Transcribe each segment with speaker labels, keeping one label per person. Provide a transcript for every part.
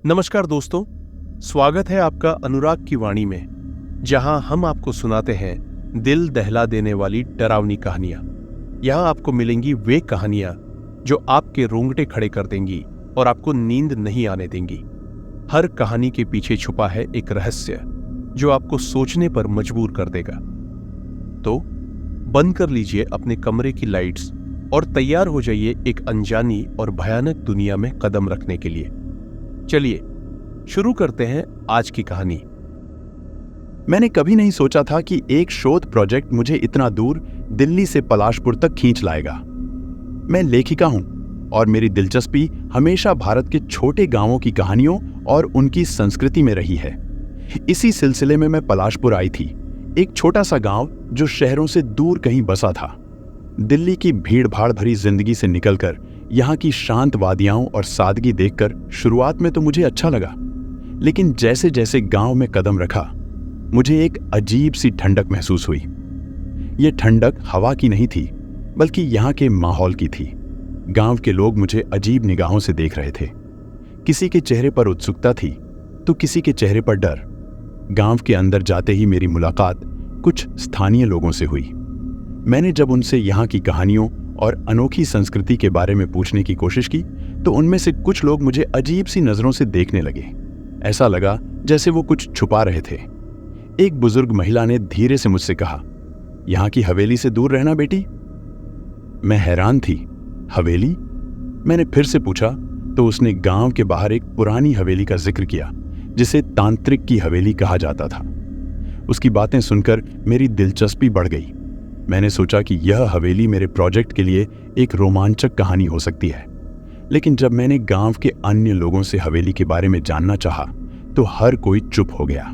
Speaker 1: नमस्कार दोस्तों, स्वागत है आपका अनुराग की वाणी में, जहां हम आपको सुनाते हैं दिल दहला देने वाली डरावनी कहानियां। यहां आपको मिलेंगी वे कहानियां जो आपके रोंगटे खड़े कर देंगी और आपको नींद नहीं आने देंगी। हर कहानी के पीछे छुपा है एक रहस्य जो आपको सोचने पर मजबूर कर देगा। तो बंद कर लीजिए अपने कमरे की लाइट्स और तैयार हो जाइए एक अनजानी और भयानक दुनिया में कदम रखने के लिए। चलिए शुरू करते हैं आज की कहानी।
Speaker 2: मैंने कभी नहीं सोचा था कि एक शोध प्रोजेक्ट मुझे इतना दूर दिल्ली से पलाशपुर तक खींच लाएगा। मैं लेखिका हूं और मेरी दिलचस्पी हमेशा भारत के छोटे गांवों की कहानियों और उनकी संस्कृति में रही है। इसी सिलसिले में मैं पलाशपुर आई थी, एक छोटा सा गांव जो शहरों से दूर कहीं बसा था। दिल्ली की भीड़-भाड़ भरी जिंदगी से निकलकर यहाँ की शांत वादियाओं और सादगी देखकर शुरुआत में तो मुझे अच्छा लगा, लेकिन जैसे जैसे गांव में कदम रखा मुझे एक अजीब सी ठंडक महसूस हुई। ये ठंडक हवा की नहीं थी, बल्कि यहाँ के माहौल की थी। गांव के लोग मुझे अजीब निगाहों से देख रहे थे। किसी के चेहरे पर उत्सुकता थी तो किसी के चेहरे पर डर। गांव के अंदर जाते ही मेरी मुलाकात कुछ स्थानीय लोगों से हुई। मैंने जब उनसे यहाँ की कहानियों और अनोखी संस्कृति के बारे में पूछने की कोशिश की तो उनमें से कुछ लोग मुझे अजीब सी नजरों से देखने लगे। ऐसा लगा जैसे वो कुछ छुपा रहे थे। एक बुजुर्ग महिला ने धीरे से मुझसे कहा, यहाँ की हवेली से दूर रहना बेटी। मैं हैरान थी। हवेली? मैंने फिर से पूछा तो उसने गांव के बाहर एक पुरानी हवेली का जिक्र किया जिसे तांत्रिक की हवेली कहा जाता था। उसकी बातें सुनकर मेरी दिलचस्पी बढ़ गई। मैंने सोचा कि यह हवेली मेरे प्रोजेक्ट के लिए एक रोमांचक कहानी हो सकती है। लेकिन जब मैंने गांव के अन्य लोगों से हवेली के बारे में जानना चाहा तो हर कोई चुप हो गया।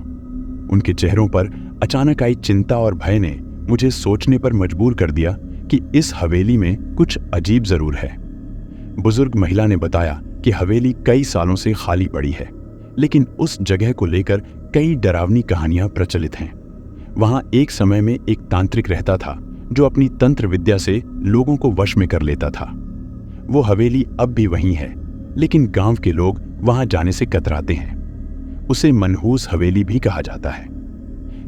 Speaker 2: उनके चेहरों पर अचानक आई चिंता और भय ने मुझे सोचने पर मजबूर कर दिया कि इस हवेली में कुछ अजीब जरूर है। बुजुर्ग महिला ने बताया कि हवेली कई सालों से खाली पड़ी है, लेकिन उस जगह को लेकर कई डरावनी कहानियां प्रचलित हैं। वहां एक समय में एक तांत्रिक रहता था जो अपनी तंत्र विद्या से लोगों को वश में कर लेता था। वो हवेली अब भी वहीं है, लेकिन गांव के लोग वहां जाने से कतराते हैं। उसे मनहूस हवेली भी कहा जाता है।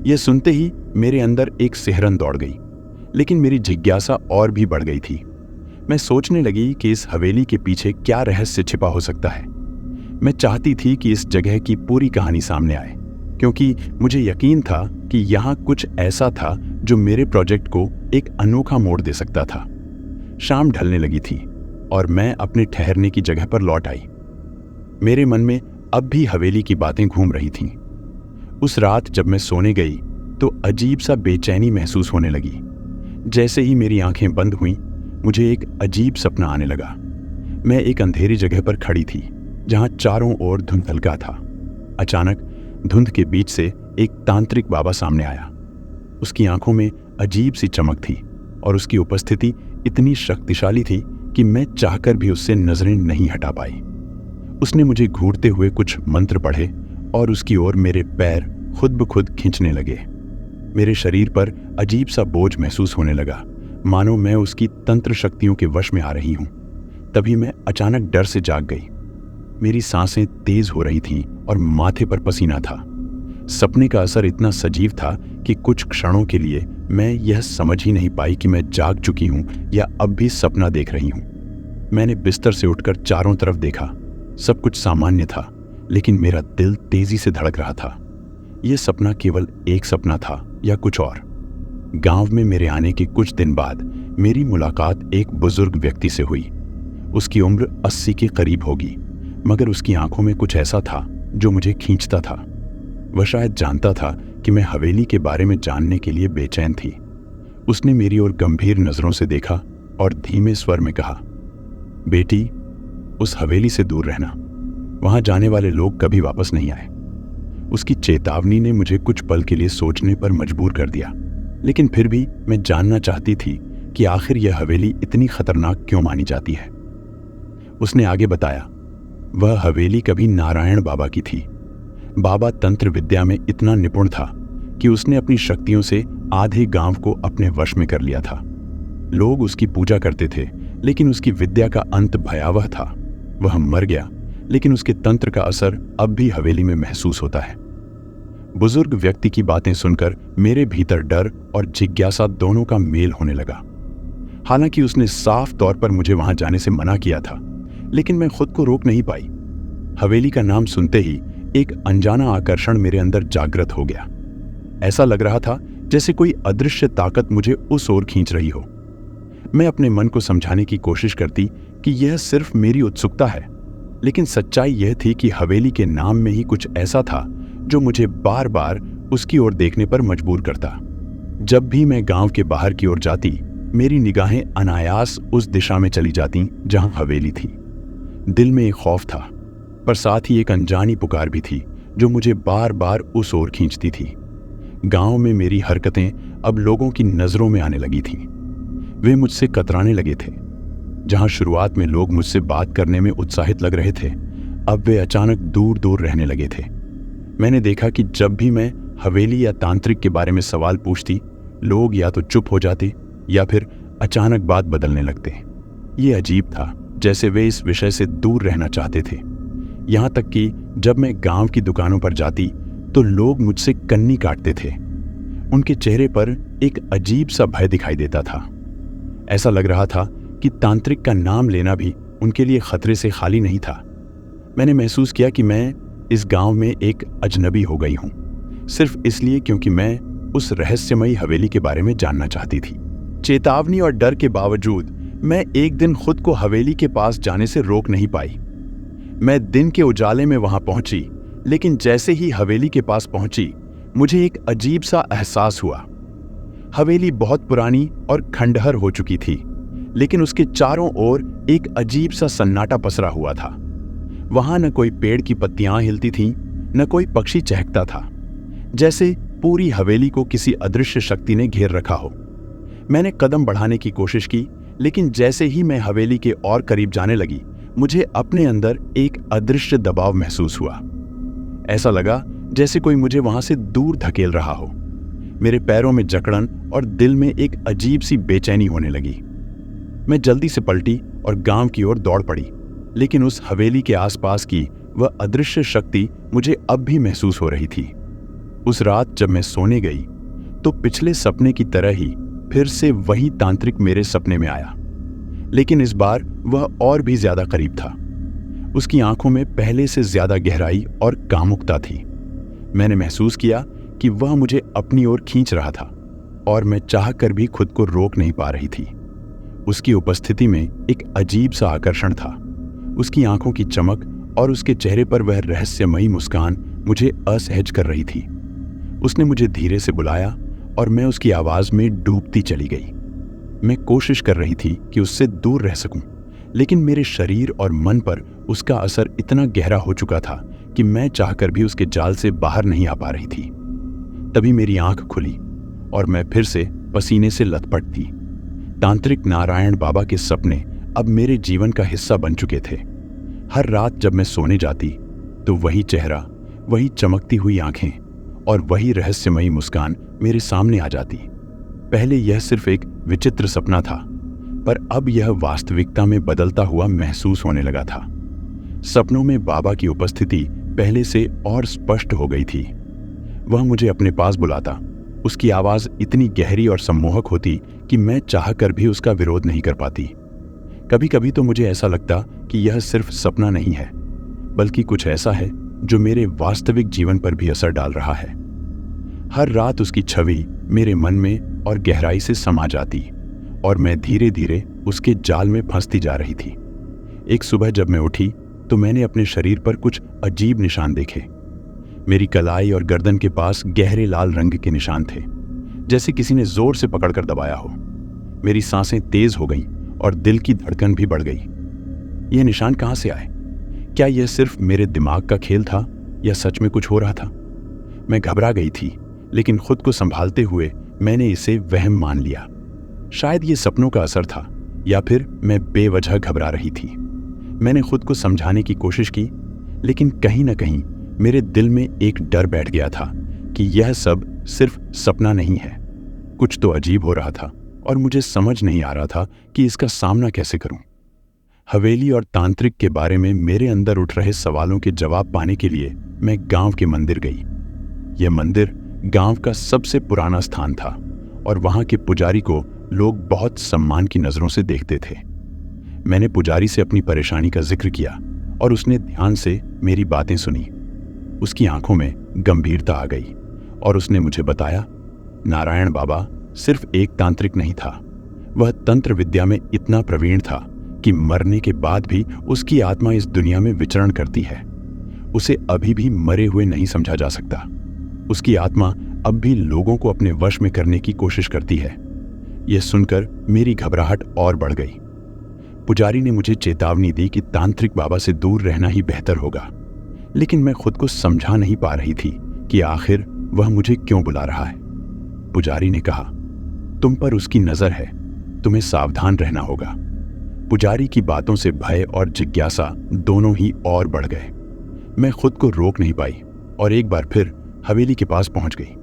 Speaker 2: यह सुनते ही मेरे अंदर एक सिहरन दौड़ गई, लेकिन मेरी जिज्ञासा और भी बढ़ गई थी। मैं सोचने लगी कि इस हवेली के पीछे क्या रहस्य छिपा हो सकता है। मैं चाहती थी कि इस जगह की पूरी कहानी सामने आए, क्योंकि मुझे यकीन था कि यहाँ कुछ ऐसा था जो मेरे प्रोजेक्ट को एक अनोखा मोड़ दे सकता था। शाम ढलने लगी थी और मैं अपने ठहरने की जगह पर लौट आई। मेरे मन में अब भी हवेली की बातें घूम रही थीं। उस रात जब मैं सोने गई तो अजीब सा बेचैनी महसूस होने लगी। जैसे ही मेरी आंखें बंद हुईं, मुझे एक अजीब सपना आने लगा। मैं एक अंधेरी जगह पर खड़ी थी जहां चारों ओर धुंध हल्का था। अचानक धुंध के बीच से एक तांत्रिक बाबा सामने आया। उसकी आंखों में अजीब सी चमक थी और उसकी उपस्थिति इतनी शक्तिशाली थी कि मैं चाहकर भी उससे नजरें नहीं हटा पाई। उसने मुझे घूरते हुए कुछ मंत्र पढ़े और उसकी ओर मेरे पैर खुद ब खुद खींचने लगे। मेरे शरीर पर अजीब सा बोझ महसूस होने लगा, मानो मैं उसकी तंत्र शक्तियों के वश में आ रही हूं। तभी मैं अचानक डर से जाग गई। मेरी सांसें तेज हो रही थीं और माथे पर पसीना था। सपने का असर इतना सजीव था कि कुछ क्षणों के लिए मैं यह समझ ही नहीं पाई कि मैं जाग चुकी हूं या अब भी सपना देख रही हूं। मैंने बिस्तर से उठकर चारों तरफ देखा। सब कुछ सामान्य था, लेकिन मेरा दिल तेजी से धड़क रहा था। यह सपना केवल एक सपना था या कुछ और। गांव में मेरे आने के कुछ दिन बाद मेरी मुलाकात एक बुजुर्ग व्यक्ति से हुई। उसकी उम्र 80 के करीब होगी, मगर उसकी आंखों में कुछ ऐसा था जो मुझे खींचता था। वह शायद जानता था कि मैं हवेली के बारे में जानने के लिए बेचैन थी। उसने मेरी ओर गंभीर नजरों से देखा और धीमे स्वर में कहा, बेटी, उस हवेली से दूर रहना। वहां जाने वाले लोग कभी वापस नहीं आए। उसकी चेतावनी ने मुझे कुछ पल के लिए सोचने पर मजबूर कर दिया, लेकिन फिर भी मैं जानना चाहती थी कि आखिर यह हवेली इतनी खतरनाक क्यों मानी जाती है। उसने आगे बताया, वह हवेली कभी नारायण बाबा की थी। बाबा तंत्र विद्या में इतना निपुण था कि उसने अपनी शक्तियों से आधे गांव को अपने वश में कर लिया था। लोग उसकी पूजा करते थे, लेकिन उसकी विद्या का अंत भयावह था। वह मर गया, लेकिन उसके तंत्र का असर अब भी हवेली में महसूस होता है। बुजुर्ग व्यक्ति की बातें सुनकर मेरे भीतर डर और जिज्ञासा दोनों का मेल होने लगा। हालांकि उसने साफ तौर पर मुझे वहां जाने से मना किया था, लेकिन मैं खुद को रोक नहीं पाई। हवेली का नाम सुनते ही एक अनजाना आकर्षण मेरे अंदर जागृत हो गया। ऐसा लग रहा था जैसे कोई अदृश्य ताकत मुझे उस ओर खींच रही हो। मैं अपने मन को समझाने की कोशिश करती कि यह सिर्फ मेरी उत्सुकता है, लेकिन सच्चाई यह थी कि हवेली के नाम में ही कुछ ऐसा था जो मुझे बार बार उसकी ओर देखने पर मजबूर करता। जब भी मैं गांव के बाहर की ओर जाती, मेरी निगाहें अनायास उस दिशा में चली जाती जहां हवेली थी। दिल में एक खौफ था, पर साथ ही एक अनजानी पुकार भी थी जो मुझे बार बार उस ओर खींचती थी। गांव में मेरी हरकतें अब लोगों की नजरों में आने लगी थीं। वे मुझसे कतराने लगे थे। जहां शुरुआत में लोग मुझसे बात करने में उत्साहित लग रहे थे, अब वे अचानक दूर दूर रहने लगे थे। मैंने देखा कि जब भी मैं हवेली या तांत्रिक के बारे में सवाल पूछती, लोग या तो चुप हो जाते या फिर अचानक बात बदलने लगते। ये अजीब था, जैसे वे इस विषय से दूर रहना चाहते थे। यहाँ तक कि जब मैं गांव की दुकानों पर जाती तो लोग मुझसे कन्नी काटते थे। उनके चेहरे पर एक अजीब सा भय दिखाई देता था। ऐसा लग रहा था कि तांत्रिक का नाम लेना भी उनके लिए खतरे से खाली नहीं था। मैंने महसूस किया कि मैं इस गांव में एक अजनबी हो गई हूं, सिर्फ इसलिए क्योंकि मैं उस रहस्यमयी हवेली के बारे में जानना चाहती थी। चेतावनी और डर के बावजूद मैं एक दिन खुद को हवेली के पास जाने से रोक नहीं पाई। मैं दिन के उजाले में वहां पहुंची, लेकिन जैसे ही हवेली के पास पहुंची, मुझे एक अजीब सा एहसास हुआ। हवेली बहुत पुरानी और खंडहर हो चुकी थी, लेकिन उसके चारों ओर एक अजीब सा सन्नाटा पसरा हुआ था। वहां न कोई पेड़ की पत्तियां हिलती थीं, न कोई पक्षी चहकता था, जैसे पूरी हवेली को किसी अदृश्य शक्ति ने घेर रखा हो। मैंने कदम बढ़ाने की कोशिश की, लेकिन जैसे ही मैं हवेली के और करीब जाने लगी, मुझे अपने अंदर एक अदृश्य दबाव महसूस हुआ। ऐसा लगा जैसे कोई मुझे वहां से दूर धकेल रहा हो। मेरे पैरों में जकड़न और दिल में एक अजीब सी बेचैनी होने लगी। मैं जल्दी से पलटी और गांव की ओर दौड़ पड़ी, लेकिन उस हवेली के आसपास की वह अदृश्य शक्ति मुझे अब भी महसूस हो रही थी। उस रात जब मैं सोने गई तो पिछले सपने की तरह ही फिर से वही तांत्रिक मेरे सपने में आया, लेकिन इस बार वह और भी ज्यादा करीब था। उसकी आंखों में पहले से ज्यादा गहराई और कामुकता थी। मैंने महसूस किया कि वह मुझे अपनी ओर खींच रहा था और मैं चाहकर भी खुद को रोक नहीं पा रही थी। उसकी उपस्थिति में एक अजीब सा आकर्षण था। उसकी आंखों की चमक और उसके चेहरे पर वह रहस्यमयी मुस्कान मुझे असहज कर रही थी। उसने मुझे धीरे से बुलाया और मैं उसकी आवाज में डूबती चली गई। मैं कोशिश कर रही थी कि उससे दूर रह सकूं, लेकिन मेरे शरीर और मन पर उसका असर इतना गहरा हो चुका था कि मैं चाहकर भी उसके जाल से बाहर नहीं आ पा रही थी। तभी मेरी आंख खुली और मैं फिर से पसीने से लथपथ थी। तांत्रिक नारायण बाबा के सपने अब मेरे जीवन का हिस्सा बन चुके थे। हर रात जब मैं सोने जाती तो वही चेहरा, वही चमकती हुई आंखें और वही रहस्यमयी मुस्कान मेरे सामने आ जाती। पहले यह सिर्फ एक विचित्र सपना था, पर अब यह वास्तविकता में बदलता हुआ महसूस होने लगा था। सपनों में बाबा की उपस्थिति पहले से और स्पष्ट हो गई थी। वह मुझे अपने पास बुलाता। उसकी आवाज इतनी गहरी और सम्मोहक होती कि मैं चाहकर भी उसका विरोध नहीं कर पाती। कभी कभी तो मुझे ऐसा लगता कि यह सिर्फ सपना नहीं है, बल्कि कुछ ऐसा है जो मेरे वास्तविक जीवन पर भी असर डाल रहा है। हर रात उसकी छवि मेरे मन में और गहराई से समा जाती और मैं धीरे धीरे उसके जाल में फंसती जा रही थी। एक सुबह जब मैं उठी तो मैंने अपने शरीर पर कुछ अजीब निशान देखे। मेरी कलाई और गर्दन के पास गहरे लाल रंग के निशान थे, जैसे किसी ने जोर से पकड़कर दबाया हो। मेरी सांसें तेज हो गईं और दिल की धड़कन भी बढ़ गई। ये निशान कहाँ से आए? क्या यह सिर्फ मेरे दिमाग का खेल था या सच में कुछ हो रहा था? मैं घबरा गई थी, लेकिन खुद को संभालते हुए मैंने इसे वहम मान लिया। शायद ये सपनों का असर था या फिर मैं बेवजह घबरा रही थी। मैंने खुद को समझाने की कोशिश की, लेकिन कहीं ना कहीं मेरे दिल में एक डर बैठ गया था कि यह सब सिर्फ सपना नहीं है। कुछ तो अजीब हो रहा था और मुझे समझ नहीं आ रहा था कि इसका सामना कैसे करूं। हवेली और तांत्रिक के बारे में मेरे अंदर उठ रहे सवालों के जवाब पाने के लिए मैं गांव के मंदिर गई। यह मंदिर गांव का सबसे पुराना स्थान था और वहां के पुजारी को लोग बहुत सम्मान की नजरों से देखते थे। मैंने पुजारी से अपनी परेशानी का जिक्र किया और उसने ध्यान से मेरी बातें सुनी। उसकी आंखों में गंभीरता आ गई और उसने मुझे बताया, नारायण बाबा सिर्फ एक तांत्रिक नहीं था, वह तंत्र विद्या में इतना प्रवीण था कि मरने के बाद भी उसकी आत्मा इस दुनिया में विचरण करती है। उसे अभी भी मरे हुए नहीं समझा जा सकता। उसकी आत्मा अब भी लोगों को अपने वश में करने की कोशिश करती है। यह सुनकर मेरी घबराहट और बढ़ गई। पुजारी ने मुझे चेतावनी दी कि तांत्रिक बाबा से दूर रहना ही बेहतर होगा, लेकिन मैं खुद को समझा नहीं पा रही थी कि आखिर वह मुझे क्यों बुला रहा है। पुजारी ने कहा, तुम पर उसकी नजर है, तुम्हें सावधान रहना होगा। पुजारी की बातों से भय और जिज्ञासा दोनों ही और बढ़ गए। मैं खुद को रोक नहीं पाई और एक बार फिर हवेली के पास पहुंच गई।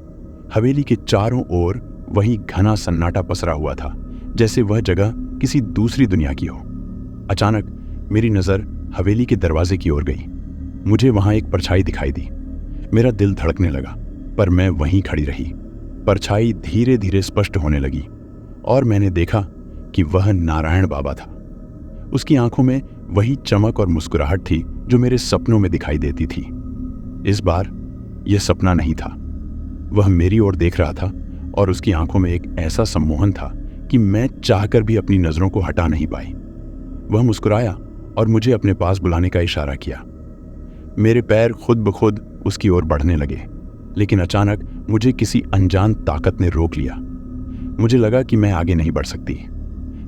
Speaker 2: हवेली के चारों ओर वही घना सन्नाटा पसरा हुआ था, जैसे वह जगह किसी दूसरी दुनिया की हो। अचानक मेरी नजर हवेली के दरवाजे की ओर गई। मुझे वहां एक परछाई दिखाई दी। मेरा दिल धड़कने लगा, पर मैं वहीं खड़ी रही। परछाई धीरे धीरे स्पष्ट होने लगी और मैंने देखा कि वह नारायण बाबा था। उसकी आंखों में वही चमक और मुस्कुराहट थी जो मेरे सपनों में दिखाई देती थी। इस बार यह सपना नहीं था, वह मेरी ओर देख रहा था और उसकी आंखों में एक ऐसा सम्मोहन था कि मैं चाहकर भी अपनी नजरों को हटा नहीं पाई। वह मुस्कुराया और मुझे अपने पास बुलाने का इशारा किया। मेरे पैर खुद ब खुद उसकी ओर बढ़ने लगे, लेकिन अचानक मुझे किसी अनजान ताकत ने रोक लिया। मुझे लगा कि मैं आगे नहीं बढ़ सकती।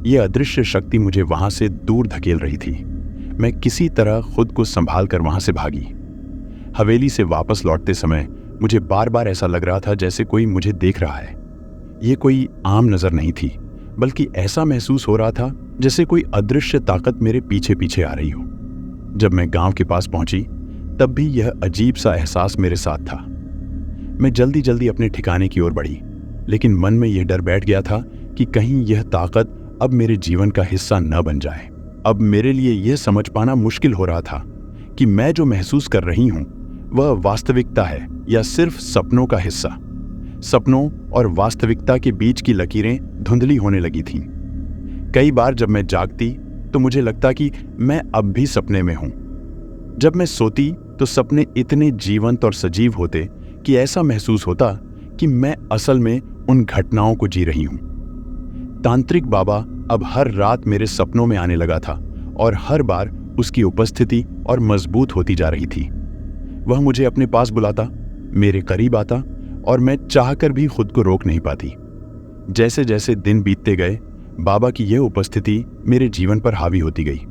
Speaker 2: यह अदृश्य शक्ति मुझे वहां से दूर धकेल रही थी। मैं किसी तरह खुद को संभाल कर वहां से भागी। हवेली से वापस लौटते समय मुझे बार बार ऐसा लग रहा था जैसे कोई मुझे देख रहा है। यह कोई आम नजर नहीं थी, बल्कि ऐसा महसूस हो रहा था जैसे कोई अदृश्य ताकत मेरे पीछे पीछे आ रही हो। जब मैं गांव के पास पहुंची, तब भी यह अजीब सा एहसास मेरे साथ था। मैं जल्दी जल्दी अपने ठिकाने की ओर बढ़ी, लेकिन मन में यह डर बैठ गया था कि कहीं यह ताकत अब मेरे जीवन का हिस्सा न बन जाए। अब मेरे लिए यह समझ पाना मुश्किल हो रहा था कि मैं जो महसूस कर रही हूं वह वास्तविकता है या सिर्फ सपनों का हिस्सा। सपनों और वास्तविकता के बीच की लकीरें धुंधली होने लगी थीं। कई बार जब मैं जागती तो मुझे लगता कि मैं अब भी सपने में हूं। जब मैं सोती तो सपने इतने जीवंत और सजीव होते कि ऐसा महसूस होता कि मैं असल में उन घटनाओं को जी रही हूं। तांत्रिक बाबा अब हर रात मेरे सपनों में आने लगा था और हर बार उसकी उपस्थिति और मजबूत होती जा रही थी। वह मुझे अपने पास बुलाता, मेरे करीब आता और मैं चाहकर भी खुद को रोक नहीं पाती। जैसे जैसे दिन बीतते गए, बाबा की यह उपस्थिति मेरे जीवन पर हावी होती गई।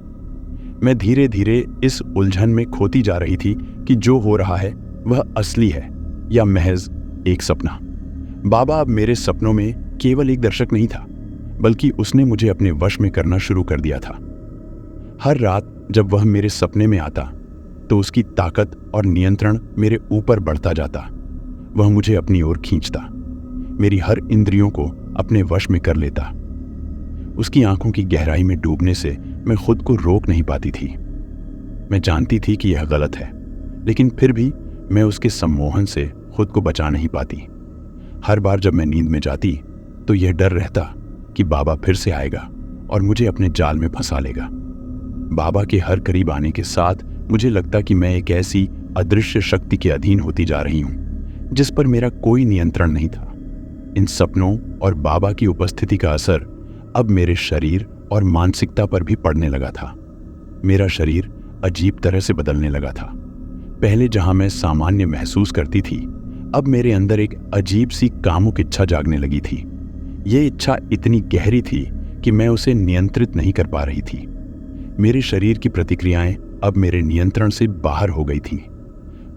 Speaker 2: मैं धीरे धीरे इस उलझन में खोती जा रही थी कि जो हो रहा है वह असली है या महज एक सपना। बाबा अब मेरे सपनों में केवल एक दर्शक नहीं था, बल्कि उसने मुझे अपने वश में करना शुरू कर दिया था। हर रात जब वह मेरे सपने में आता तो उसकी ताकत और नियंत्रण मेरे ऊपर बढ़ता जाता। वह मुझे अपनी ओर खींचता, मेरी हर इंद्रियों को अपने वश में कर लेता। उसकी आंखों की गहराई में डूबने से मैं खुद को रोक नहीं पाती थी। मैं जानती थी कि यह गलत है, लेकिन फिर भी मैं उसके सम्मोहन से खुद को बचा नहीं पाती। हर बार जब मैं नींद में जाती तो यह डर रहता कि बाबा फिर से आएगा और मुझे अपने जाल में फंसा लेगा। बाबा के हर करीब आने के साथ मुझे लगता कि मैं एक ऐसी अदृश्य शक्ति के अधीन होती जा रही हूं जिस पर मेरा कोई नियंत्रण नहीं था। इन सपनों और बाबा की उपस्थिति का असर अब मेरे शरीर और मानसिकता पर भी पड़ने लगा था। मेरा शरीर अजीब तरह से बदलने लगा था। पहले जहां मैं सामान्य महसूस करती थी, अब मेरे अंदर एक अजीब सी कामुक इच्छा जागने लगी थी। ये इच्छा इतनी गहरी थी कि मैं उसे नियंत्रित नहीं कर पा रही थी। मेरे शरीर की प्रतिक्रियाएं अब मेरे नियंत्रण से बाहर हो गई थीं।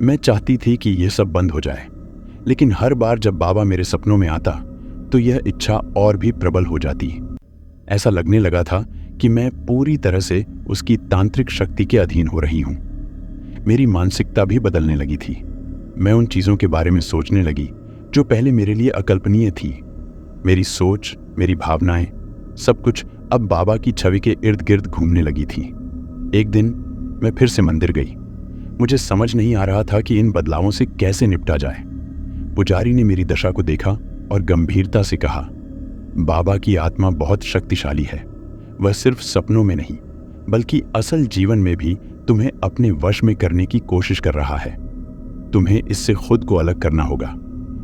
Speaker 2: मैं चाहती थी कि यह सब बंद हो जाए, लेकिन हर बार जब बाबा मेरे सपनों में आता तो यह इच्छा और भी प्रबल हो जाती। ऐसा लगने लगा था कि मैं पूरी तरह से उसकी तांत्रिक शक्ति के अधीन हो रही हूं। मेरी मानसिकता भी बदलने लगी थी। मैं उन चीजों के बारे में सोचने लगी जो पहले मेरे लिए अकल्पनीय थी। मेरी सोच, मेरी भावनाएं, सब कुछ अब बाबा की छवि के इर्द गिर्द घूमने लगी थी। एक दिन मैं फिर से मंदिर गई। मुझे समझ नहीं आ रहा था कि इन बदलावों से कैसे निपटा जाए। पुजारी ने मेरी दशा को देखा और गंभीरता से कहा, बाबा की आत्मा बहुत शक्तिशाली है। वह सिर्फ सपनों में नहीं बल्कि असल जीवन में भी तुम्हें अपने वश में करने की कोशिश कर रहा है। तुम्हें इससे खुद को अलग करना होगा,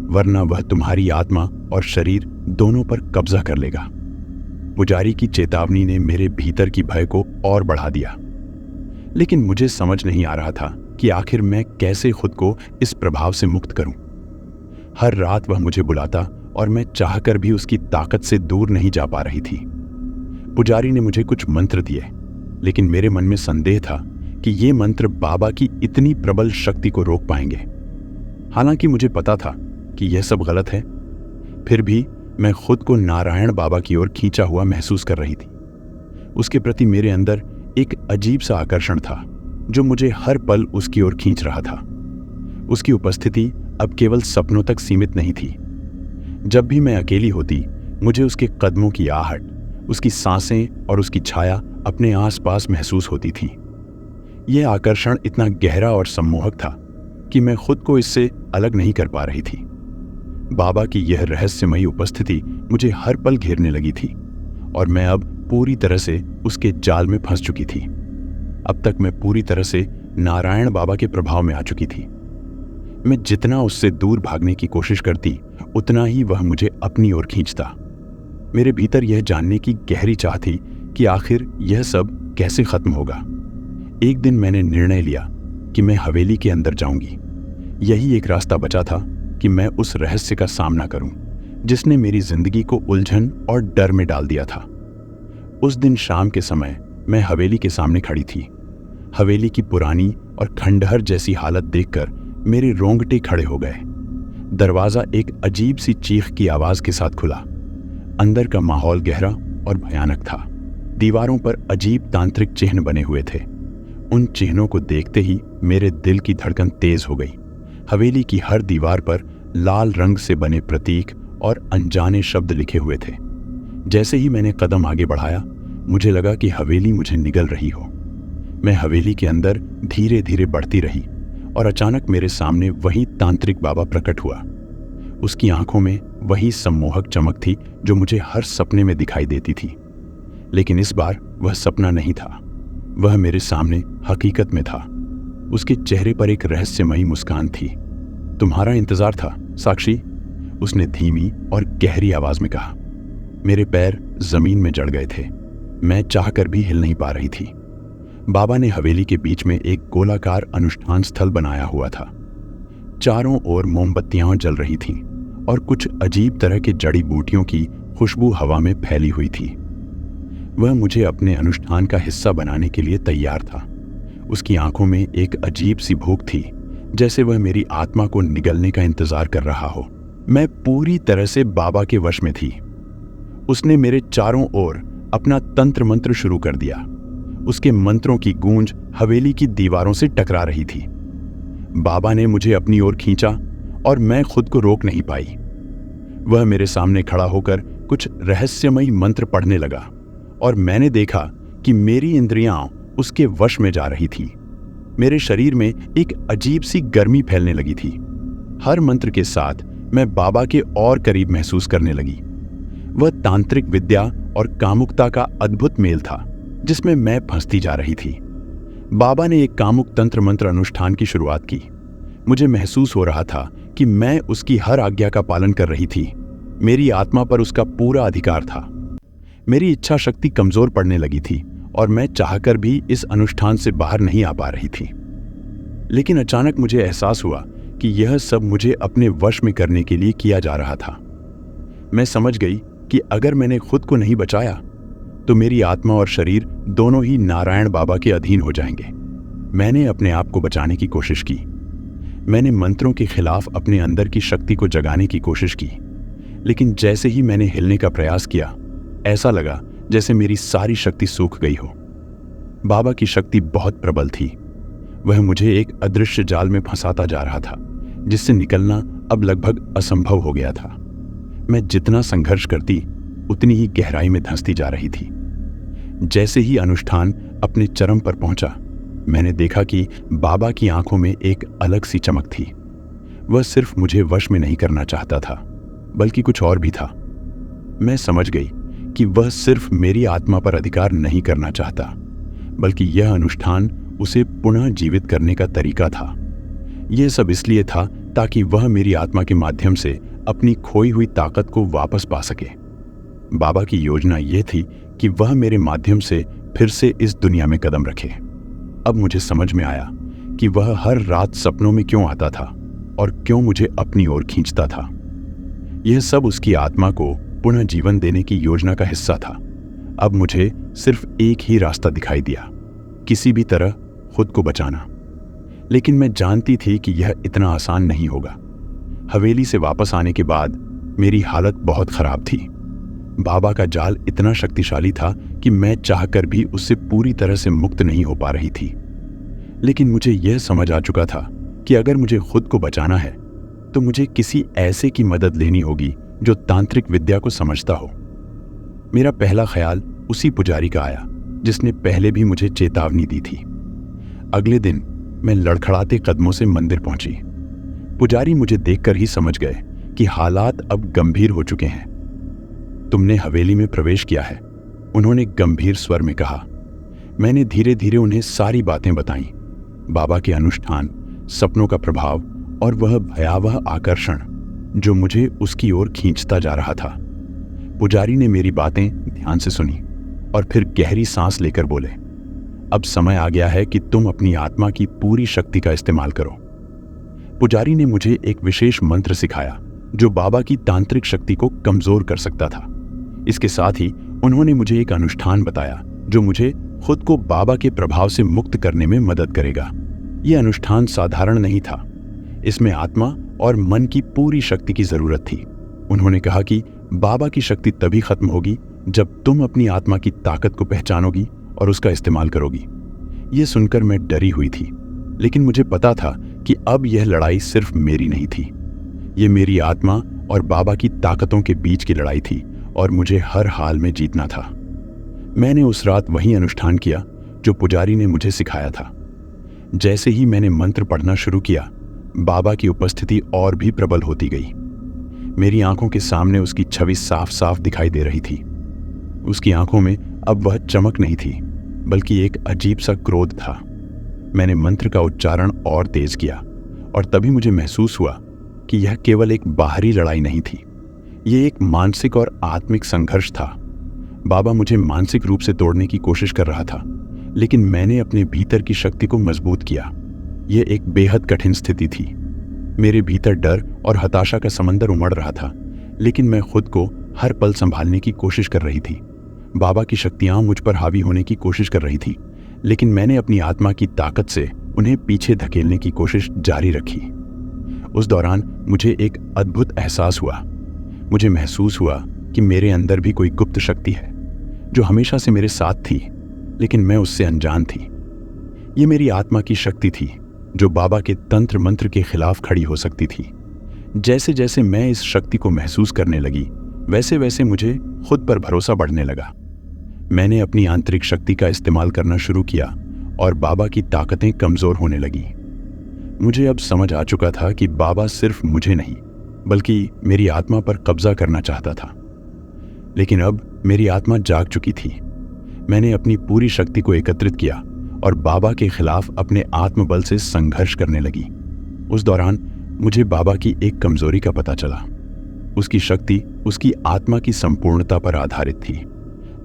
Speaker 2: वरना वह तुम्हारी आत्मा और शरीर दोनों पर कब्जा कर लेगा। पुजारी की चेतावनी ने मेरे भीतर की भय को और बढ़ा दिया, लेकिन मुझे समझ नहीं आ रहा था कि आखिर मैं कैसे खुद को इस प्रभाव से मुक्त करूं। हर रात वह मुझे बुलाता और मैं चाहकर भी उसकी ताकत से दूर नहीं जा पा रही थी। पुजारी ने मुझे कुछ मंत्र दिए, लेकिन मेरे मन में संदेह था कि ये मंत्र बाबा की इतनी प्रबल शक्ति को रोक पाएंगे। हालांकि मुझे पता था कि यह सब गलत है, फिर भी मैं खुद को नारायण बाबा की ओर खींचा हुआ महसूस कर रही थी। उसके प्रति मेरे अंदर एक अजीब सा आकर्षण था जो मुझे हर पल उसकी ओर खींच रहा था। उसकी उपस्थिति अब केवल सपनों तक सीमित नहीं थी। जब भी मैं अकेली होती, मुझे उसके कदमों की आहट, उसकी सांसें और उसकी छाया अपने आसपास महसूस होती थी। यह आकर्षण इतना गहरा और सम्मोहक था कि मैं खुद को इससे अलग नहीं कर पा रही थी। बाबा की यह रहस्यमयी उपस्थिति मुझे हर पल घेरने लगी थी और मैं अब पूरी तरह से उसके जाल में फंस चुकी थी। अब तक मैं पूरी तरह से नारायण बाबा के प्रभाव में आ चुकी थी। मैं जितना उससे दूर भागने की कोशिश करती, उतना ही वह मुझे अपनी ओर खींचता। मेरे भीतर यह जानने की गहरी चाह थी कि आखिर यह सब कैसे खत्म होगा। एक दिन मैंने निर्णय लिया कि मैं हवेली के अंदर जाऊंगी। यही एक रास्ता बचा था कि मैं उस रहस्य का सामना करूं जिसने मेरी जिंदगी को उलझन और डर में डाल दिया था। उस दिन शाम के समय मैं हवेली के सामने खड़ी थी। हवेली की पुरानी और खंडहर जैसी हालत देखकर मेरे रोंगटे खड़े हो गए। दरवाजा एक अजीब सी चीख की आवाज के साथ खुला। अंदर का माहौल गहरा और भयानक था। दीवारों पर अजीब तांत्रिक चिन्ह बने हुए थे। उन चिन्हों को देखते ही मेरे दिल की धड़कन तेज हो गई। हवेली की हर दीवार पर लाल रंग से बने प्रतीक और अनजाने शब्द लिखे हुए थे। जैसे ही मैंने कदम आगे बढ़ाया, मुझे लगा कि हवेली मुझे निगल रही हो। मैं हवेली के अंदर धीरे धीरे बढ़ती रही और अचानक मेरे सामने वही तांत्रिक बाबा प्रकट हुआ। उसकी आंखों में वही सम्मोहक चमक थी जो मुझे हर सपने में दिखाई देती थी। लेकिन इस बार वह सपना नहीं था, वह मेरे सामने हकीकत में था। उसके चेहरे पर एक रहस्यमयी मुस्कान थी। तुम्हारा इंतजार था, साक्षी, उसने धीमी और गहरी आवाज में कहा। मेरे पैर जमीन में जड़ गए थे। मैं चाहकर भी हिल नहीं पा रही थी। बाबा ने हवेली के बीच में एक गोलाकार अनुष्ठान स्थल बनाया हुआ था। चारों ओर मोमबत्तियां जल रही थीं और कुछ अजीब तरह के जड़ी बूटियों की खुशबू हवा में फैली हुई थी। वह मुझे अपने अनुष्ठान का हिस्सा बनाने के लिए तैयार था। उसकी आंखों में एक अजीब सी भूख थी, जैसे वह मेरी आत्मा को निगलने का इंतजार कर रहा हो। मैं पूरी तरह से बाबा के वश में थी। उसने मेरे चारों ओर अपना तंत्र मंत्र शुरू कर दिया। उसके मंत्रों की गूंज हवेली की दीवारों से टकरा रही थी। बाबा ने मुझे अपनी ओर खींचा और मैं खुद को रोक नहीं पाई। वह मेरे सामने खड़ा होकर कुछ रहस्यमयी मंत्र पढ़ने लगा और मैंने देखा कि मेरी इंद्रियां उसके वश में जा रही थी। मेरे शरीर में एक अजीब सी गर्मी फैलने लगी थी। हर मंत्र के साथ मैं बाबा के और करीब महसूस करने लगी। वह तांत्रिक विद्या और कामुकता का अद्भुत मेल था जिसमें मैं फंसती जा रही थी। बाबा ने एक कामुक तंत्र मंत्र अनुष्ठान की शुरुआत की। मुझे महसूस हो रहा था कि मैं उसकी हर आज्ञा का पालन कर रही थी। मेरी आत्मा पर उसका पूरा अधिकार था। मेरी इच्छा शक्ति कमजोर पड़ने लगी थी और मैं चाहकर भी इस अनुष्ठान से बाहर नहीं आ पा रही थी। लेकिन अचानक मुझे एहसास हुआ कि यह सब मुझे अपने वश में करने के लिए किया जा रहा था। मैं समझ गई कि अगर मैंने खुद को नहीं बचाया तो मेरी आत्मा और शरीर दोनों ही नारायण बाबा के अधीन हो जाएंगे। मैंने अपने आप को बचाने की कोशिश की। मैंने मंत्रों के खिलाफ अपने अंदर की शक्ति को जगाने की कोशिश की, लेकिन जैसे ही मैंने हिलने का प्रयास किया, ऐसा लगा जैसे मेरी सारी शक्ति सूख गई हो। बाबा की शक्ति बहुत प्रबल थी। वह मुझे एक अदृश्य जाल में फंसाता जा रहा था जिससे निकलना अब लगभग असंभव हो गया था। मैं जितना संघर्ष करती, उतनी ही गहराई में धंसती जा रही थी। जैसे ही अनुष्ठान अपने चरम पर पहुंचा। मैंने देखा कि बाबा की आंखों में एक अलग सी चमक थी। वह सिर्फ मुझे वश में नहीं करना चाहता था, बल्कि कुछ और भी था। मैं समझ गई कि वह सिर्फ मेरी आत्मा पर अधिकार नहीं करना चाहता, बल्कि यह अनुष्ठान उसे पुनः जीवित करने का तरीका था। यह सब इसलिए था ताकि वह मेरी आत्मा के माध्यम से अपनी खोई हुई ताकत को वापस पा सके। बाबा की योजना यह थी कि वह मेरे माध्यम से फिर से इस दुनिया में कदम रखे। अब मुझे समझ में आया कि वह हर रात सपनों में क्यों आता था और क्यों मुझे अपनी ओर खींचता था। यह सब उसकी आत्मा को पुनः जीवन देने की योजना का हिस्सा था। अब मुझे सिर्फ एक ही रास्ता दिखाई दिया, किसी भी तरह खुद को बचाना। लेकिन मैं जानती थी कि यह इतना आसान नहीं होगा। हवेली से वापस आने के बाद मेरी हालत बहुत खराब थी। बाबा का जाल इतना शक्तिशाली था कि मैं चाहकर भी उससे पूरी तरह से मुक्त नहीं हो पा रही थी। लेकिन मुझे यह समझ आ चुका था कि अगर मुझे खुद को बचाना है तो मुझे किसी ऐसे की मदद लेनी होगी जो तांत्रिक विद्या को समझता हो। मेरा पहला ख्याल उसी पुजारी का आया जिसने पहले भी मुझे चेतावनी दी थी। अगले दिन मैं लड़खड़ाते कदमों से मंदिर पहुंची। पुजारी मुझे देखकर ही समझ गए कि हालात अब गंभीर हो चुके हैं। तुमने हवेली में प्रवेश किया है, उन्होंने गंभीर स्वर में कहा। मैंने धीरे धीरे उन्हें सारी बातें बताईं, बाबा के अनुष्ठान, सपनों का प्रभाव और वह भयावह आकर्षण जो मुझे उसकी ओर खींचता जा रहा था। पुजारी ने मेरी बातें ध्यान से सुनी और फिर गहरी सांस लेकर बोले, अब समय आ गया है कि तुम अपनी आत्मा की पूरी शक्ति का इस्तेमाल करो। पुजारी ने मुझे एक विशेष मंत्र सिखाया जो बाबा की तांत्रिक शक्ति को कमजोर कर सकता था। इसके साथ ही उन्होंने मुझे एक अनुष्ठान बताया जो मुझे खुद को बाबा के प्रभाव से मुक्त करने में मदद करेगा। यह अनुष्ठान साधारण नहीं था, इसमें आत्मा और मन की पूरी शक्ति की जरूरत थी। उन्होंने कहा कि बाबा की शक्ति तभी खत्म होगी जब तुम अपनी आत्मा की ताकत को पहचानोगी और उसका इस्तेमाल करोगी। यह सुनकर मैं डरी हुई थी, लेकिन मुझे पता था कि अब यह लड़ाई सिर्फ मेरी नहीं थी, ये मेरी आत्मा और बाबा की ताकतों के बीच की लड़ाई थी और मुझे हर हाल में जीतना था। मैंने उस रात वही अनुष्ठान किया जो पुजारी ने मुझे सिखाया था। जैसे ही मैंने मंत्र पढ़ना शुरू किया, बाबा की उपस्थिति और भी प्रबल होती गई। मेरी आंखों के सामने उसकी छवि साफ साफ दिखाई दे रही थी। उसकी आंखों में अब वह चमक नहीं थी, बल्कि एक अजीब सा क्रोध था। मैंने मंत्र का उच्चारण और तेज किया और तभी मुझे महसूस हुआ कि यह केवल एक बाहरी लड़ाई नहीं थी, यह एक मानसिक और आत्मिक संघर्ष था। बाबा मुझे मानसिक रूप से तोड़ने की कोशिश कर रहा था, लेकिन मैंने अपने भीतर की शक्ति को मजबूत किया। यह एक बेहद कठिन स्थिति थी। मेरे भीतर डर और हताशा का समंदर उमड़ रहा था, लेकिन मैं खुद को हर पल संभालने की कोशिश कर रही थी। बाबा की शक्तियां मुझ पर हावी होने की कोशिश कर रही थी, लेकिन मैंने अपनी आत्मा की ताकत से उन्हें पीछे धकेलने की कोशिश जारी रखी। उस दौरान मुझे एक अद्भुत एहसास हुआ। मुझे महसूस हुआ कि मेरे अंदर भी कोई गुप्त शक्ति है जो हमेशा से मेरे साथ थी, लेकिन मैं उससे अनजान थी। ये मेरी आत्मा की शक्ति थी जो बाबा के तंत्र मंत्र के खिलाफ खड़ी हो सकती थी। जैसे जैसे मैं इस शक्ति को महसूस करने लगी, वैसे वैसे मुझे खुद पर भरोसा बढ़ने लगा। मैंने अपनी आंतरिक शक्ति का इस्तेमाल करना शुरू किया और बाबा की ताकतें कमजोर होने लगी। मुझे अब समझ आ चुका था कि बाबा सिर्फ मुझे नहीं, बल्कि मेरी आत्मा पर कब्जा करना चाहता था। लेकिन अब मेरी आत्मा जाग चुकी थी। मैंने अपनी पूरी शक्ति को एकत्रित किया और बाबा के खिलाफ अपने आत्मबल से संघर्ष करने लगी। उस दौरान मुझे बाबा की एक कमजोरी का पता चला। उसकी शक्ति उसकी आत्मा की संपूर्णता पर आधारित थी।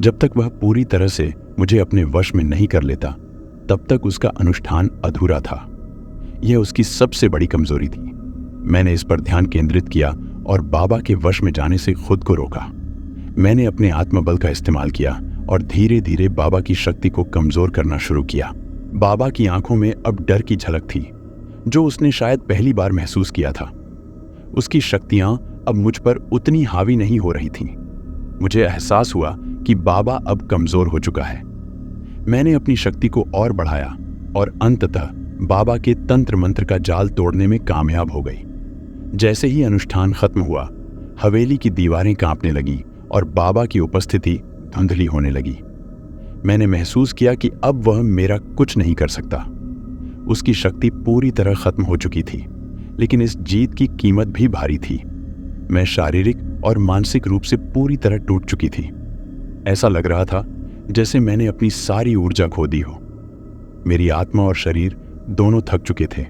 Speaker 2: जब तक वह पूरी तरह से मुझे अपने वश में नहीं कर लेता, तब तक उसका अनुष्ठान अधूरा था। यह उसकी सबसे बड़ी कमजोरी थी। मैंने इस पर ध्यान केंद्रित किया और बाबा के वश में जाने से खुद को रोका। मैंने अपने आत्मबल का इस्तेमाल किया और धीरे धीरे बाबा की शक्ति को कमजोर करना शुरू किया। बाबा की आंखों में अब डर की झलक थी, जो उसने शायद पहली बार महसूस किया था। उसकी शक्तियां अब मुझ पर उतनी हावी नहीं हो रही थीं। मुझे एहसास हुआ कि बाबा अब कमजोर हो चुका है। मैंने अपनी शक्ति को और बढ़ाया और अंततः बाबा के तंत्र मंत्र का जाल तोड़ने में कामयाब हो गई। जैसे ही अनुष्ठान खत्म हुआ, हवेली की दीवारें कांपने लगीं और बाबा की उपस्थिति धुंधली होने लगी। मैंने महसूस किया कि अब वह मेरा कुछ नहीं कर सकता। उसकी शक्ति पूरी तरह खत्म हो चुकी थी, लेकिन इस जीत की कीमत भी भारी थी। मैं शारीरिक और मानसिक रूप से पूरी तरह टूट चुकी थी। ऐसा लग रहा था जैसे मैंने अपनी सारी ऊर्जा खो दी हो। मेरी आत्मा और शरीर दोनों थक चुके थे।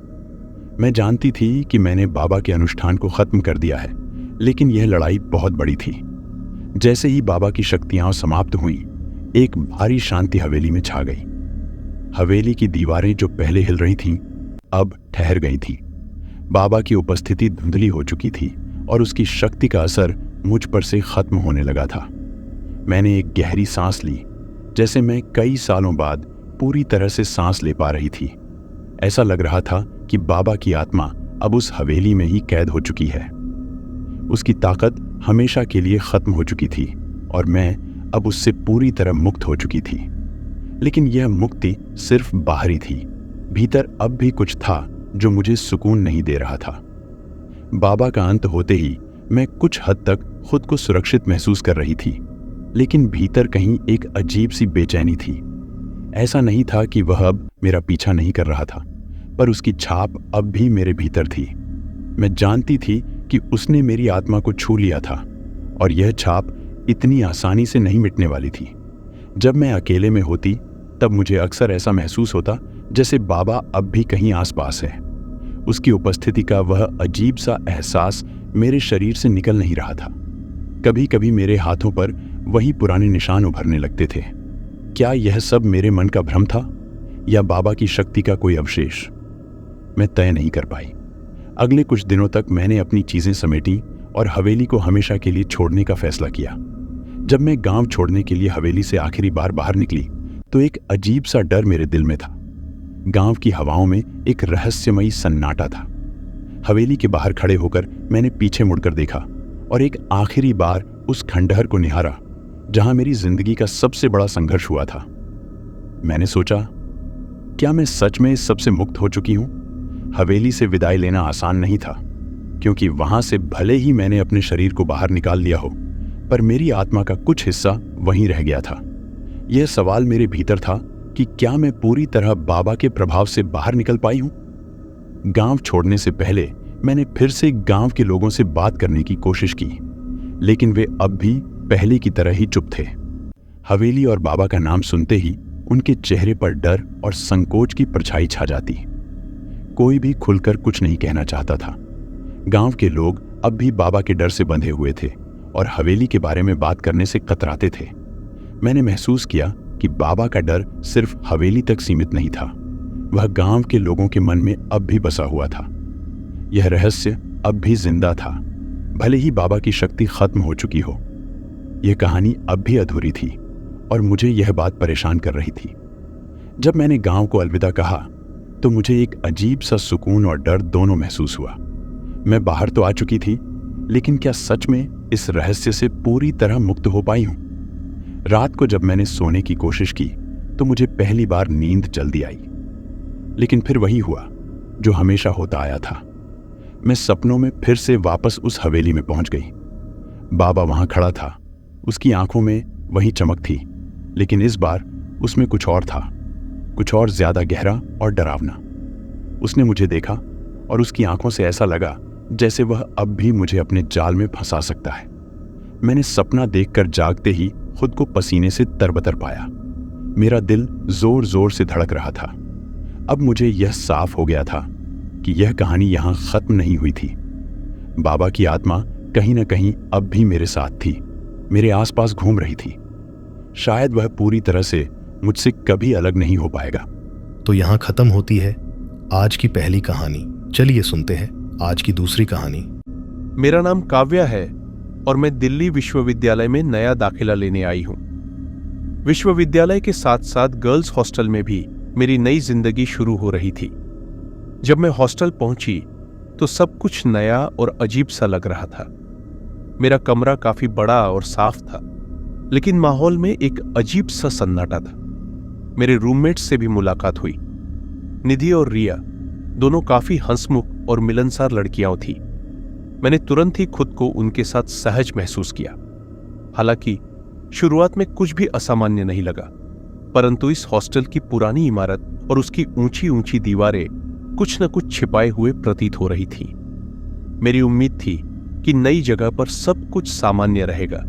Speaker 2: मैं जानती थी कि मैंने बाबा के अनुष्ठान को खत्म कर दिया है, लेकिन यह लड़ाई बहुत बड़ी थी। जैसे ही बाबा की शक्तियां समाप्त हुईं, एक भारी शांति हवेली में छा गई। हवेली की दीवारें जो पहले हिल रही थीं, अब ठहर गई थीं। बाबा की उपस्थिति धुंधली हो चुकी थी और उसकी शक्ति का असर मुझ पर से खत्म होने लगा था। मैंने एक गहरी सांस ली, जैसे मैं कई सालों बाद पूरी तरह से सांस ले पा रही थी। ऐसा लग रहा था कि बाबा की आत्मा अब उस हवेली में ही कैद हो चुकी है। उसकी ताकत हमेशा के लिए खत्म हो चुकी थी और मैं अब उससे पूरी तरह मुक्त हो चुकी थी। लेकिन यह मुक्ति सिर्फ बाहरी थी। भीतर अब भी कुछ था जो मुझे सुकून नहीं दे रहा था। बाबा का अंत होते ही मैं कुछ हद तक खुद को सुरक्षित महसूस कर रही थी, लेकिन भीतर कहीं एक अजीब सी बेचैनी थी। ऐसा नहीं था कि वह अब मेरा पीछा नहीं कर रहा था, पर उसकी छाप अब भी मेरे भीतर थी। मैं जानती थी कि उसने मेरी आत्मा को छू लिया था और यह छाप इतनी आसानी से नहीं मिटने वाली थी। जब मैं अकेले में होती, तब मुझे अक्सर ऐसा महसूस होता जैसे बाबा अब भी कहीं आसपास है। उसकी उपस्थिति का वह अजीब सा एहसास मेरे शरीर से निकल नहीं रहा था। कभी कभी मेरे हाथों पर वही पुराने निशान उभरने लगते थे। क्या यह सब मेरे मन का भ्रम था या बाबा की शक्ति का कोई अवशेष? मैं तय नहीं कर पाई। अगले कुछ दिनों तक मैंने अपनी चीजें समेटी और हवेली को हमेशा के लिए छोड़ने का फैसला किया। जब मैं गांव छोड़ने के लिए हवेली से आखिरी बार बाहर निकली, तो एक अजीब सा डर मेरे दिल में था। गांव की हवाओं में एक रहस्यमयी सन्नाटा था। हवेली के बाहर खड़े होकर मैंने पीछे मुड़कर देखा और एक आखिरी बार उस खंडहर को निहारा जहां मेरी जिंदगी का सबसे बड़ा संघर्ष हुआ था। मैंने सोचा, क्या मैं सच में इस सबसे मुक्त हो चुकी हूं? हवेली से विदाई लेना आसान नहीं था, क्योंकि वहां से भले ही मैंने अपने शरीर को बाहर निकाल लिया हो, पर मेरी आत्मा का कुछ हिस्सा वहीं रह गया था। यह सवाल मेरे भीतर था कि क्या मैं पूरी तरह बाबा के प्रभाव से बाहर निकल पाई हूं? गांव छोड़ने से पहले मैंने फिर से गांव के लोगों से बात करने की कोशिश की, लेकिन वे अब भी पहले की तरह ही चुप थे। हवेली और बाबा का नाम सुनते ही उनके चेहरे पर डर और संकोच की परछाई छा जाती। कोई भी खुलकर कुछ नहीं कहना चाहता था। गांव के लोग अब भी बाबा के डर से बंधे हुए थे और हवेली के बारे में बात करने से कतराते थे। मैंने महसूस किया कि बाबा का डर सिर्फ हवेली तक सीमित नहीं था, वह गांव के लोगों के मन में अब भी बसा हुआ था। यह रहस्य अब भी जिंदा था, भले ही बाबा की शक्ति खत्म हो चुकी हो। यह कहानी अब भी अधूरी थी और मुझे यह बात परेशान कर रही थी। जब मैंने गांव को अलविदा कहा, तो मुझे एक अजीब सा सुकून और डर दोनों महसूस हुआ। मैं बाहर तो आ चुकी थी, लेकिन क्या सच में इस रहस्य से पूरी तरह मुक्त हो पाई हूं? रात को जब मैंने सोने की कोशिश की, तो मुझे पहली बार नींद जल्दी आई, लेकिन फिर वही हुआ जो हमेशा होता आया था। मैं सपनों में फिर से वापस उस हवेली में पहुंच गई। बाबा वहां खड़ा था, उसकी आंखों में वही चमक थी, लेकिन इस बार उसमें कुछ और था, कुछ और ज्यादा गहरा और डरावना। उसने मुझे देखा और उसकी आंखों से ऐसा लगा जैसे वह अब भी मुझे अपने जाल में फंसा सकता है। मैंने सपना देखकर जागते ही खुद को पसीने से तरबतर पाया। मेरा दिल जोर जोर से धड़क रहा था। अब मुझे यह साफ हो गया था कि यह कहानी यहां खत्म नहीं हुई थी। बाबा की आत्मा कहीं न कहीं अब भी मेरे साथ थी, मेरे आसपास घूम रही थी। शायद वह पूरी तरह से मुझसे कभी अलग नहीं हो पाएगा।
Speaker 3: तो यहाँ खत्म होती है आज की पहली कहानी। चलिए सुनते हैं आज की दूसरी कहानी।
Speaker 1: मेरा नाम काव्या है और मैं दिल्ली विश्वविद्यालय में नया दाखिला लेने आई हूं। विश्वविद्यालय के साथ साथ गर्ल्स हॉस्टल में भी मेरी नई जिंदगी शुरू हो रही थी। जब मैं हॉस्टल पहुंची तो सब कुछ नया और अजीब सा लग रहा था। मेरा कमरा काफी बड़ा और साफ था, लेकिन माहौल में एक अजीब सा सन्नाटा था। मेरे रूममेट्स से भी मुलाकात हुई। निधि और रिया दोनों काफी हंसमुख और मिलनसार लड़कियां थीं। मैंने तुरंत ही खुद को उनके साथ सहज महसूस किया। हालांकि शुरुआत में कुछ भी असामान्य नहीं लगा। परंतु इस हॉस्टल की पुरानी इमारत और उसकी ऊंची ऊंची दीवारें कुछ न कुछ छिपाए हुए प्रतीत हो रही थी। मेरी उम्मीद थी कि नई जगह पर सब कुछ सामान्य रहेगा,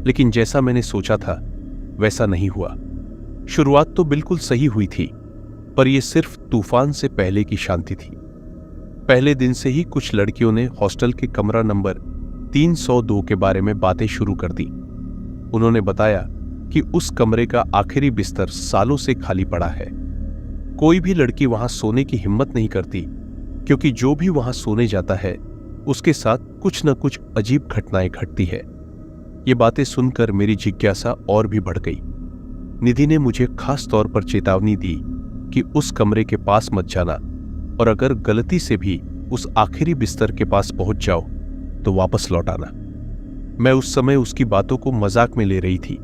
Speaker 1: लेकिन जैसा मैंने सोचा था वैसा नहीं हुआ। शुरुआत तो बिल्कुल सही हुई थी, पर यह सिर्फ तूफान से पहले की शांति थी। पहले दिन से ही कुछ लड़कियों ने हॉस्टल के कमरा नंबर 302 के बारे में बातें शुरू कर दी। उन्होंने बताया कि उस कमरे का आखिरी बिस्तर सालों से खाली पड़ा है। कोई भी लड़की वहां सोने की हिम्मत नहीं करती, क्योंकि जो भी वहां सोने जाता है उसके साथ कुछ न कुछ अजीब घटनाएं घटती है। ये बातें सुनकर मेरी जिज्ञासा और भी बढ़ गई। निधि ने मुझे खास तौर पर चेतावनी दी कि उस कमरे के पास मत जाना, और अगर गलती से भी उस आखिरी बिस्तर के पास पहुंच जाओ तो वापस लौट आना। मैं उस समय उसकी बातों को मजाक में ले रही थी,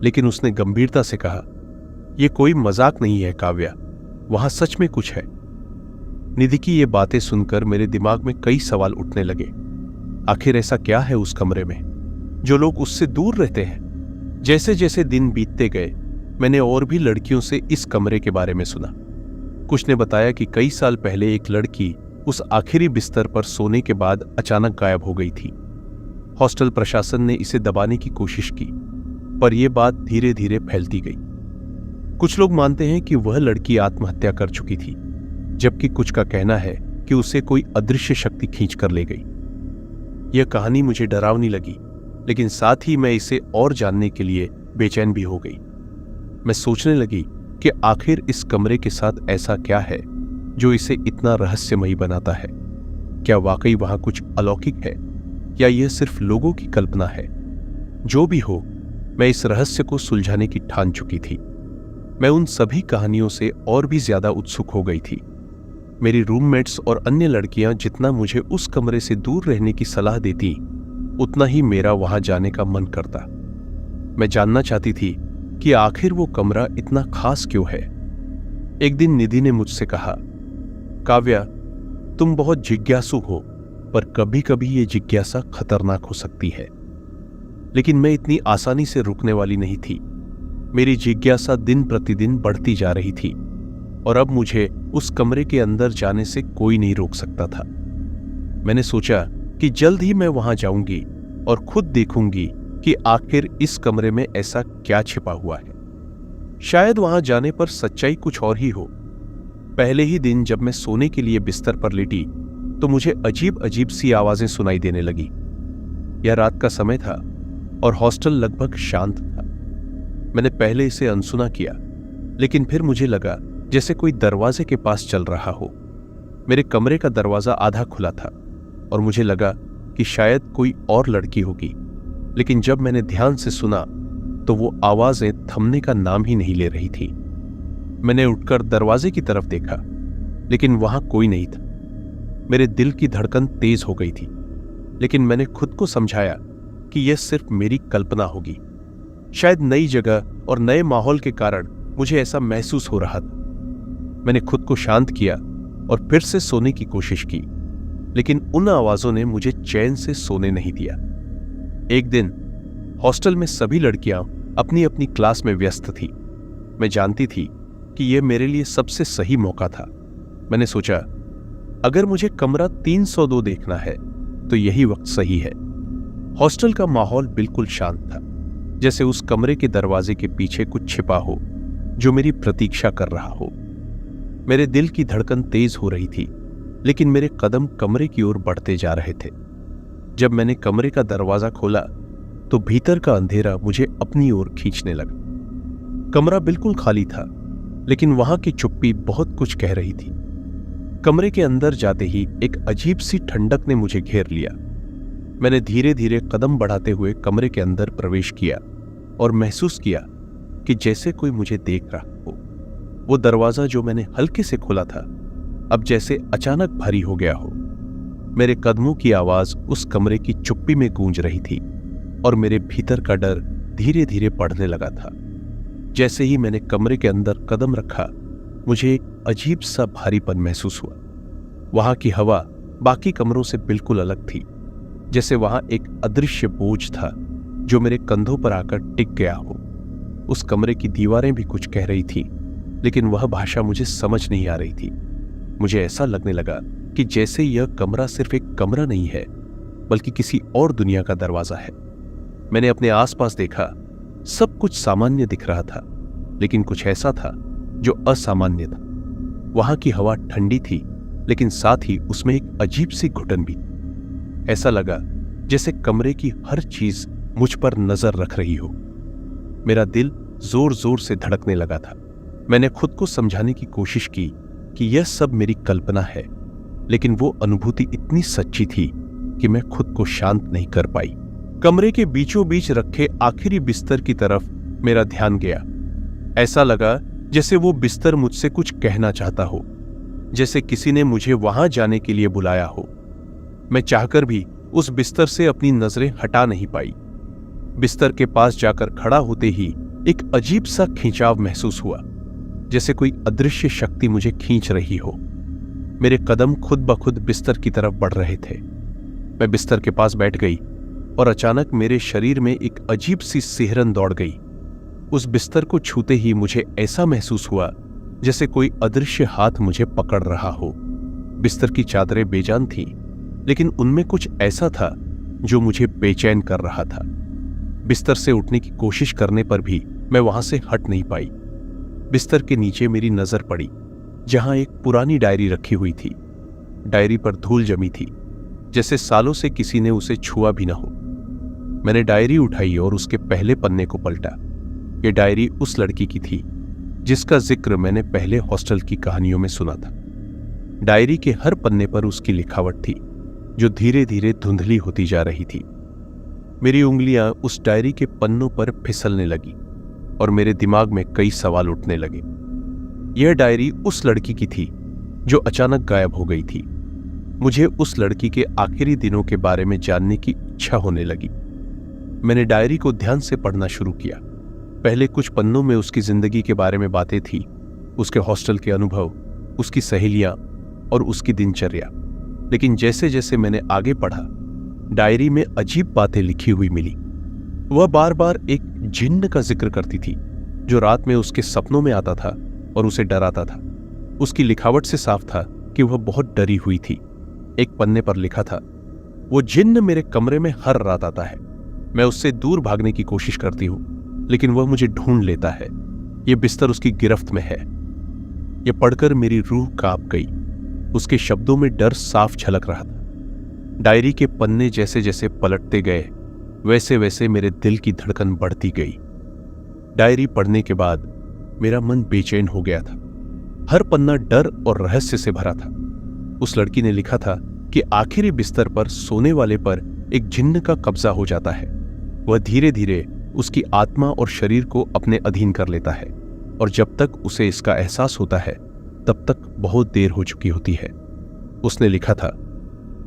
Speaker 1: लेकिन उसने गंभीरता से कहा, यह कोई मजाक नहीं है काव्या, वहां सच में कुछ है। निधि की ये बातें सुनकर मेरे दिमाग में कई सवाल उठने लगे। आखिर ऐसा क्या है उस कमरे में जो लोग उससे दूर रहते हैं? जैसे जैसे दिन बीतते गए, मैंने और भी लड़कियों से इस कमरे के बारे में सुना। कुछ ने बताया कि कई साल पहले एक लड़की उस आखिरी बिस्तर पर सोने के बाद अचानक गायब हो गई थी। हॉस्टल प्रशासन ने इसे दबाने की कोशिश की, पर यह बात धीरे धीरे फैलती गई। कुछ लोग मानते हैं कि वह लड़की आत्महत्या कर चुकी थी, जबकि कुछ का कहना है कि उसे कोई अदृश्य शक्ति खींच कर ले गई। यह कहानी मुझे डरावनी लगी, लेकिन साथ ही मैं इसे और जानने के लिए बेचैन भी हो गई। मैं सोचने लगी कि आखिर इस कमरे के साथ ऐसा क्या है जो इसे इतना रहस्यमयी बनाता है। क्या वाकई वहां कुछ अलौकिक है, या यह सिर्फ लोगों की कल्पना है? जो भी हो, मैं इस रहस्य को सुलझाने की ठान चुकी थी। मैं उन सभी कहानियों से और भी ज्यादा उत्सुक हो गई थी। मेरी रूममेट्स और अन्य लड़कियां जितना मुझे उस कमरे से दूर रहने की सलाह देती, उतना ही मेरा वहां जाने का मन करता। मैं जानना चाहती थी कि आखिर वो कमरा इतना खास क्यों है। एक दिन निधि ने मुझसे कहा, काव्या, तुम बहुत जिज्ञासु हो, पर कभी कभी ये जिज्ञासा खतरनाक हो सकती है। लेकिन मैं इतनी आसानी से रुकने वाली नहीं थी। मेरी जिज्ञासा दिन प्रतिदिन बढ़ती जा रही थी, और अब मुझे उस कमरे के अंदर जाने से कोई नहीं रोक सकता था। मैंने सोचा कि जल्द ही मैं वहां जाऊंगी और खुद देखूंगी कि आखिर इस कमरे में ऐसा क्या छिपा हुआ है। शायद वहां जाने पर सच्चाई कुछ और ही हो। पहले ही दिन जब मैं सोने के लिए बिस्तर पर लेटी तो मुझे अजीब अजीब सी आवाजें सुनाई देने लगी। यह रात का समय था और हॉस्टल लगभग शांत था। मैंने पहले इसे अनसुना किया, लेकिन फिर मुझे लगा जैसे कोई दरवाजे के पास चल रहा हो। मेरे कमरे का दरवाजा आधा खुला था और मुझे लगा कि शायद कोई और लड़की होगी, लेकिन जब मैंने ध्यान से सुना तो वो आवाजें थमने का नाम ही नहीं ले रही थी। मैंने उठकर दरवाजे की तरफ देखा, लेकिन वहां कोई नहीं था। मेरे दिल की धड़कन तेज हो गई थी, लेकिन मैंने खुद को समझाया कि यह सिर्फ मेरी कल्पना होगी। शायद नई जगह और नए माहौल के कारण मुझे ऐसा महसूस हो रहा था। मैंने खुद को शांत किया और फिर से सोने की कोशिश की, लेकिन उन आवाजों ने मुझे चैन से सोने नहीं दिया। एक दिन हॉस्टल में सभी लड़कियां अपनी अपनी क्लास में व्यस्त थी। मैं जानती थी कि यह मेरे लिए सबसे सही मौका था। मैंने सोचा, अगर मुझे कमरा 302 देखना है तो यही वक्त सही है। हॉस्टल का माहौल बिल्कुल शांत था, जैसे उस कमरे के दरवाजे के पीछे कुछ छिपा हो जो मेरी प्रतीक्षा कर रहा हो। मेरे दिल की धड़कन तेज हो रही थी, लेकिन मेरे कदम कमरे की ओर बढ़ते जा रहे थे। जब मैंने कमरे का दरवाजा खोला तो भीतर का अंधेरा मुझे अपनी ओर खींचने लगा। कमरा बिल्कुल खाली था, लेकिन वहां की चुप्पी बहुत कुछ कह रही थी। कमरे के अंदर जाते ही एक अजीब सी ठंडक ने मुझे घेर लिया। मैंने धीरे धीरे कदम बढ़ाते हुए कमरे के अंदर प्रवेश किया और महसूस किया कि जैसे कोई मुझे देख रहा हो। वो दरवाजा जो मैंने हल्के से खोला था, अब जैसे अचानक भारी हो गया हो। मेरे कदमों की आवाज उस कमरे की चुप्पी में गूंज रही थी और मेरे भीतर का डर धीरे धीरे बढ़ने लगा था। जैसे ही मैंने कमरे के अंदर कदम रखा, मुझे एक अजीब सा भारीपन महसूस हुआ। वहां की हवा बाकी कमरों से बिल्कुल अलग थी, जैसे वहां एक अदृश्य बोझ था जो मेरे कंधों पर आकर टिक गया हो। उस कमरे की दीवारें भी कुछ कह रही थी, लेकिन वह भाषा मुझे समझ नहीं आ रही थी। मुझे ऐसा लगने लगा कि जैसे यह कमरा सिर्फ एक कमरा नहीं है, बल्कि किसी और दुनिया का दरवाजा है। मैंने अपने आसपास देखा, सब कुछ सामान्य दिख रहा था, लेकिन कुछ ऐसा था जो असामान्य था। वहां की हवा ठंडी थी, लेकिन साथ ही उसमें एक अजीब सी घुटन भी। ऐसा लगा जैसे कमरे की हर चीज मुझ पर नजर रख रही हो। मेरा दिल जोर जोर से धड़कने लगा था। मैंने खुद को समझाने की कोशिश की कि यह सब मेरी कल्पना है, लेकिन वो अनुभूति इतनी सच्ची थी कि मैं खुद को शांत नहीं कर पाई। कमरे के बीचों बीच रखे आखिरी बिस्तर की तरफ मेरा ध्यान गया। ऐसा लगा जैसे वो बिस्तर मुझसे कुछ कहना चाहता हो, जैसे किसी ने मुझे वहां जाने के लिए बुलाया हो। मैं चाहकर भी उस बिस्तर से अपनी नजरें हटा नहीं पाई। बिस्तर के पास जाकर खड़ा होते ही एक अजीब सा खिंचाव महसूस हुआ, जैसे कोई अदृश्य शक्ति मुझे खींच रही हो। मेरे कदम खुद ब खुद बिस्तर की तरफ बढ़ रहे थे। मैं बिस्तर के पास बैठ गई और अचानक मेरे शरीर में एक अजीब सी सिहरन दौड़ गई। उस बिस्तर को छूते ही मुझे ऐसा महसूस हुआ जैसे कोई अदृश्य हाथ मुझे पकड़ रहा हो। बिस्तर की चादरें बेजान थीं, लेकिन उनमें कुछ ऐसा था जो मुझे बेचैन कर रहा था। बिस्तर से उठने की कोशिश करने पर भी मैं वहां से हट नहीं पाई। बिस्तर के नीचे मेरी नजर पड़ी, जहां एक पुरानी डायरी रखी हुई थी। डायरी पर धूल जमी थी, जैसे सालों से किसी ने उसे छुआ भी ना हो। मैंने डायरी उठाई और उसके पहले पन्ने को पलटा। यह डायरी उस लड़की की थी जिसका जिक्र मैंने पहले हॉस्टल की कहानियों में सुना था। डायरी के हर पन्ने पर उसकी लिखावट थी, जो धीरे धीरे धुंधली होती जा रही थी। मेरी उंगलियां उस डायरी के पन्नों पर फिसलने लगी और मेरे दिमाग में कई सवाल उठने लगे। यह डायरी उस लड़की की थी जो अचानक गायब हो गई थी। मुझे उस लड़की के आखिरी दिनों के बारे में जानने की इच्छा होने लगी। मैंने डायरी को ध्यान से पढ़ना शुरू किया। पहले कुछ पन्नों में उसकी जिंदगी के बारे में बातें थी, उसके हॉस्टल के अनुभव, उसकी सहेलियां और उसकी दिनचर्या। लेकिन जैसे जैसे मैंने आगे पढ़ा, डायरी में अजीब बातें लिखी हुई मिली। वह बार बार एक जिन्न का जिक्र करती थी जो रात में उसके सपनों में आता था और उसे डराता था। उसकी लिखावट से साफ था कि वह बहुत डरी हुई थी। एक पन्ने पर लिखा था, वो जिन्न मेरे कमरे में हर रात आता है। मैं उससे दूर भागने की कोशिश करती हूं, लेकिन वह मुझे ढूंढ लेता है। यह बिस्तर उसकी गिरफ्त में है। यह पढ़कर मेरी रूह कांप गई। उसके शब्दों में डर साफ झलक रहा था। डायरी के पन्ने जैसे जैसे पलटते गए, वैसे वैसे मेरे दिल की धड़कन बढ़ती गई। डायरी पढ़ने के बाद मेरा मन बेचैन हो गया था। हर पन्ना डर और रहस्य से भरा था। उस लड़की ने लिखा था कि आखिरी बिस्तर पर सोने वाले पर एक जिन्न का कब्जा हो जाता है। वह धीरे धीरे उसकी आत्मा और शरीर को अपने अधीन कर लेता है, और जब तक उसे इसका एहसास होता है तब तक बहुत देर हो चुकी होती है। उसने लिखा था,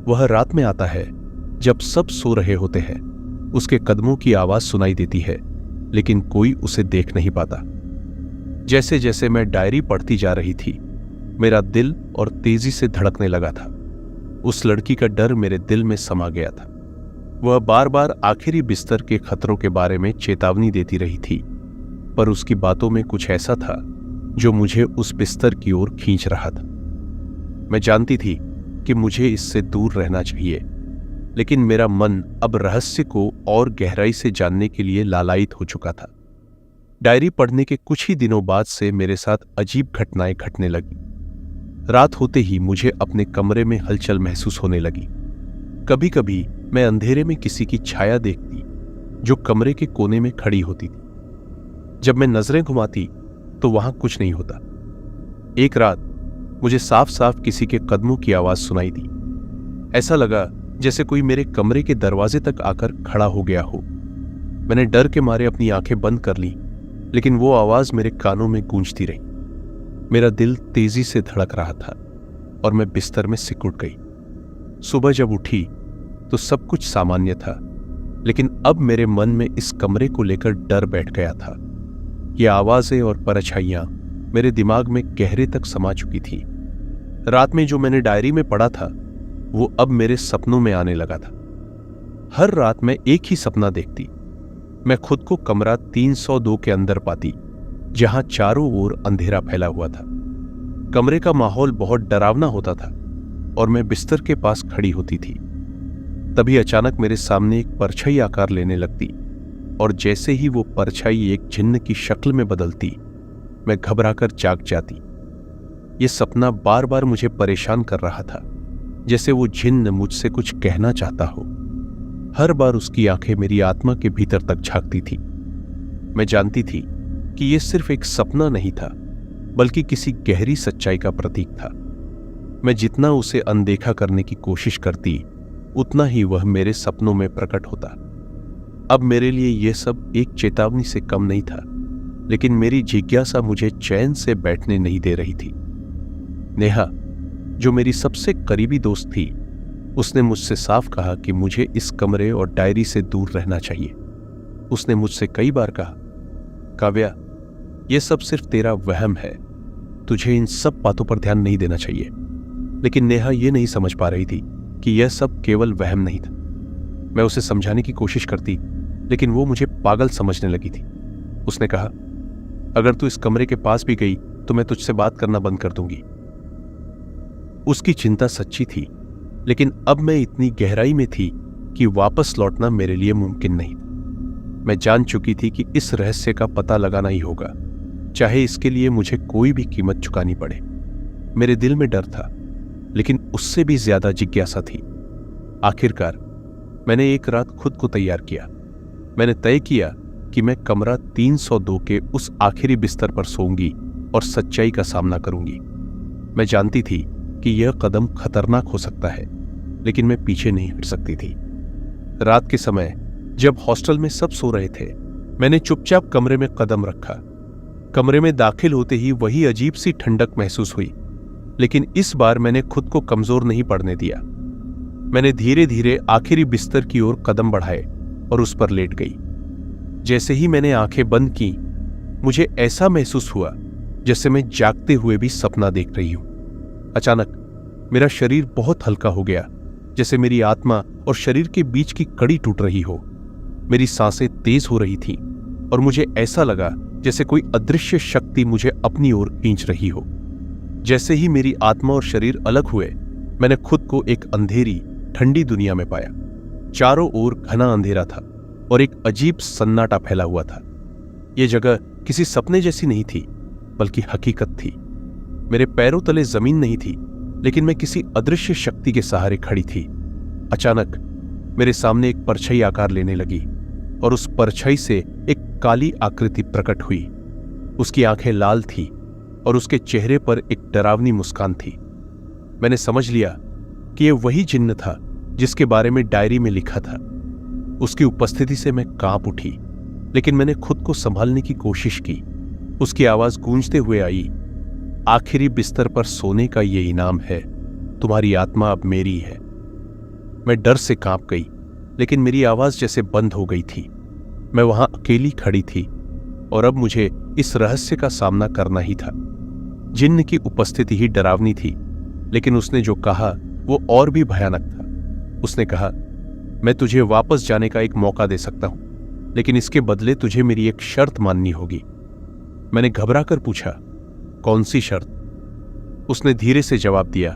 Speaker 1: वह रात में आता है जब सब सो रहे होते हैं। उसके कदमों की आवाज सुनाई देती है, लेकिन कोई उसे देख नहीं पाता। जैसे जैसे मैं डायरी पढ़ती जा रही थी, मेरा दिल और तेजी से धड़कने लगा था। उस लड़की का डर मेरे दिल में समा गया था। वह बार बार आखिरी बिस्तर के खतरों के बारे में चेतावनी देती रही थी, पर उसकी बातों में कुछ ऐसा था जो मुझे उस बिस्तर की ओर खींच रहा था। मैं जानती थी कि मुझे इससे दूर रहना चाहिए, लेकिन मेरा मन अब रहस्य को और गहराई से जानने के लिए लालायित हो चुका था। डायरी पढ़ने के कुछ ही दिनों बाद से मेरे साथ अजीब घटनाएं घटने लगी। रात होते ही मुझे अपने कमरे में हलचल महसूस होने लगी। कभी कभी मैं अंधेरे में किसी की छाया देखती जो कमरे के कोने में खड़ी होती थी। जब मैं नजरें घुमाती तो वहां कुछ नहीं होता। एक रात मुझे साफ साफ किसी के कदमों की आवाज सुनाई दी। ऐसा लगा जैसे कोई मेरे कमरे के दरवाजे तक आकर खड़ा हो गया हो। मैंने डर के मारे अपनी आंखें बंद कर ली, लेकिन वो आवाज मेरे कानों में गूंजती रही। मेरा दिल तेजी से धड़क रहा था और मैं बिस्तर में सिकुड़ गई। सुबह जब उठी तो सब कुछ सामान्य था, लेकिन अब मेरे मन में इस कमरे को लेकर डर बैठ गया था। ये आवाजें और परछाइयां मेरे दिमाग में गहरे तक समा चुकी थी। रात में जो मैंने डायरी में पढ़ा था वो अब मेरे सपनों में आने लगा था। हर रात मैं एक ही सपना देखती। मैं खुद को कमरा 302 के अंदर पाती, जहां चारों ओर अंधेरा फैला हुआ था। कमरे का माहौल बहुत डरावना होता था और मैं बिस्तर के पास खड़ी होती थी। तभी अचानक मेरे सामने एक परछाई आकार लेने लगती और जैसे ही वो परछाई एक जिन्न की शक्ल में बदलती, मैं घबराकर जाग जाती। ये सपना बार बार मुझे परेशान कर रहा था, जैसे वो जिन्न मुझसे कुछ कहना चाहता हो। हर बार उसकी आंखें मेरी आत्मा के भीतर तक झांकती थी। मैं जानती थी कि यह सिर्फ एक सपना नहीं था, बल्कि किसी गहरी सच्चाई का प्रतीक था। मैं जितना उसे अनदेखा करने की कोशिश करती, उतना ही वह मेरे सपनों में प्रकट होता। अब मेरे लिए यह सब एक चेतावनी से कम नहीं था, लेकिन मेरी जिज्ञासा मुझे चैन से बैठने नहीं दे रही थी। नेहा, जो मेरी सबसे करीबी दोस्त थी, उसने मुझसे साफ कहा कि मुझे इस कमरे और डायरी से दूर रहना चाहिए। उसने मुझसे कई बार कहा, काव्या, यह सब सिर्फ तेरा वहम है, तुझे इन सब बातों पर ध्यान नहीं देना चाहिए। लेकिन नेहा यह नहीं समझ पा रही थी कि यह सब केवल वहम नहीं था। मैं उसे समझाने की कोशिश करती, लेकिन वो मुझे पागल समझने लगी थी। उसने कहा, अगर तू इस कमरे के पास भी गई तो मैं तुझसे बात करना बंद कर दूंगी। उसकी चिंता सच्ची थी, लेकिन अब मैं इतनी गहराई में थी कि वापस लौटना मेरे लिए मुमकिन नहीं था। मैं जान चुकी थी कि इस रहस्य का पता लगाना ही होगा, चाहे इसके लिए मुझे कोई भी कीमत चुकानी पड़े। मेरे दिल में डर था, लेकिन उससे भी ज्यादा जिज्ञासा थी। आखिरकार मैंने एक रात खुद को तैयार किया। मैंने तय किया कि मैं कमरा 302 के उस आखिरी बिस्तर पर सोऊंगी और सच्चाई का सामना करूंगी। मैं जानती थी कि यह कदम खतरनाक हो सकता है, लेकिन मैं पीछे नहीं हट सकती थी। रात के समय जब हॉस्टल में सब सो रहे थे, मैंने चुपचाप कमरे में कदम रखा। कमरे में दाखिल होते ही वही अजीब सी ठंडक महसूस हुई, लेकिन इस बार मैंने खुद को कमजोर नहीं पड़ने दिया। मैंने धीरे धीरे आखिरी बिस्तर की ओर कदम बढ़ाए और उस पर लेट गई। जैसे ही मैंने आंखें बंद की, मुझे ऐसा महसूस हुआ जैसे मैं जागते हुए भी सपना देख रही हूं। अचानक मेरा शरीर बहुत हल्का हो गया, जैसे मेरी आत्मा और शरीर के बीच की कड़ी टूट रही हो। मेरी सांसें तेज हो रही थीं और मुझे ऐसा लगा जैसे कोई अदृश्य शक्ति मुझे अपनी ओर खींच रही हो। जैसे ही मेरी आत्मा और शरीर अलग हुए, मैंने खुद को एक अंधेरी ठंडी दुनिया में पाया। चारों ओर घना अंधेरा था और एक अजीब सन्नाटा फैला हुआ था। यह जगह किसी सपने जैसी नहीं थी, बल्कि हकीकत थी। मेरे पैरों तले जमीन नहीं थी, लेकिन मैं किसी अदृश्य शक्ति के सहारे खड़ी थी। अचानक मेरे सामने एक परछाई आकार लेने लगी और उस परछाई से एक काली आकृति प्रकट हुई। उसकी आंखें लाल थी और उसके चेहरे पर एक डरावनी मुस्कान थी। मैंने समझ लिया कि यह वही जिन्न था जिसके बारे में डायरी में लिखा था। उसकी उपस्थिति से मैं कांप उठी, लेकिन मैंने खुद को संभालने की कोशिश की। उसकी आवाज गूंजते हुए आई, आखिरी बिस्तर पर सोने का ये इनाम है, तुम्हारी आत्मा अब मेरी है। मैं डर से कांप गई, लेकिन मेरी आवाज जैसे बंद हो गई थी। मैं वहां अकेली खड़ी थी और अब मुझे इस रहस्य का सामना करना ही था। जिन्न की उपस्थिति ही डरावनी थी, लेकिन उसने जो कहा वो और भी भयानक था। उसने कहा, मैं तुझे वापस जाने का एक मौका दे सकता हूं, लेकिन इसके बदले तुझे मेरी एक शर्त माननी होगी। मैंने घबराकर पूछा, कौन सी शर्त? उसने धीरे से जवाब दिया,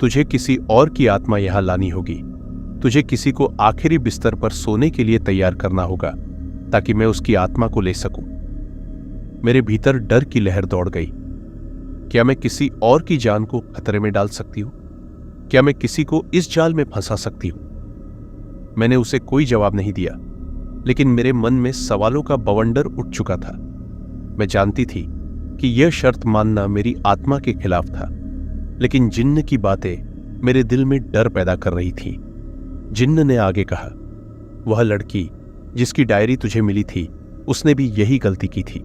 Speaker 1: तुझे किसी और की आत्मा यहां लानी होगी। तुझे किसी को आखिरी बिस्तर पर सोने के लिए तैयार करना होगा, ताकि मैं उसकी आत्मा को ले सकूं। मेरे भीतर डर की लहर दौड़ गई। क्या मैं किसी और की जान को खतरे में डाल सकती हूं? क्या मैं किसी को इस जाल में फंसा सकती हूं? मैंने उसे कोई जवाब नहीं दिया, लेकिन मेरे मन में सवालों का बवंडर उठ चुका था। मैं जानती थी कि यह शर्त मानना मेरी आत्मा के खिलाफ था, लेकिन जिन्न की बातें मेरे दिल में डर पैदा कर रही थी। जिन्न ने आगे कहा, वह लड़की जिसकी डायरी तुझे मिली थी, उसने भी यही गलती की थी।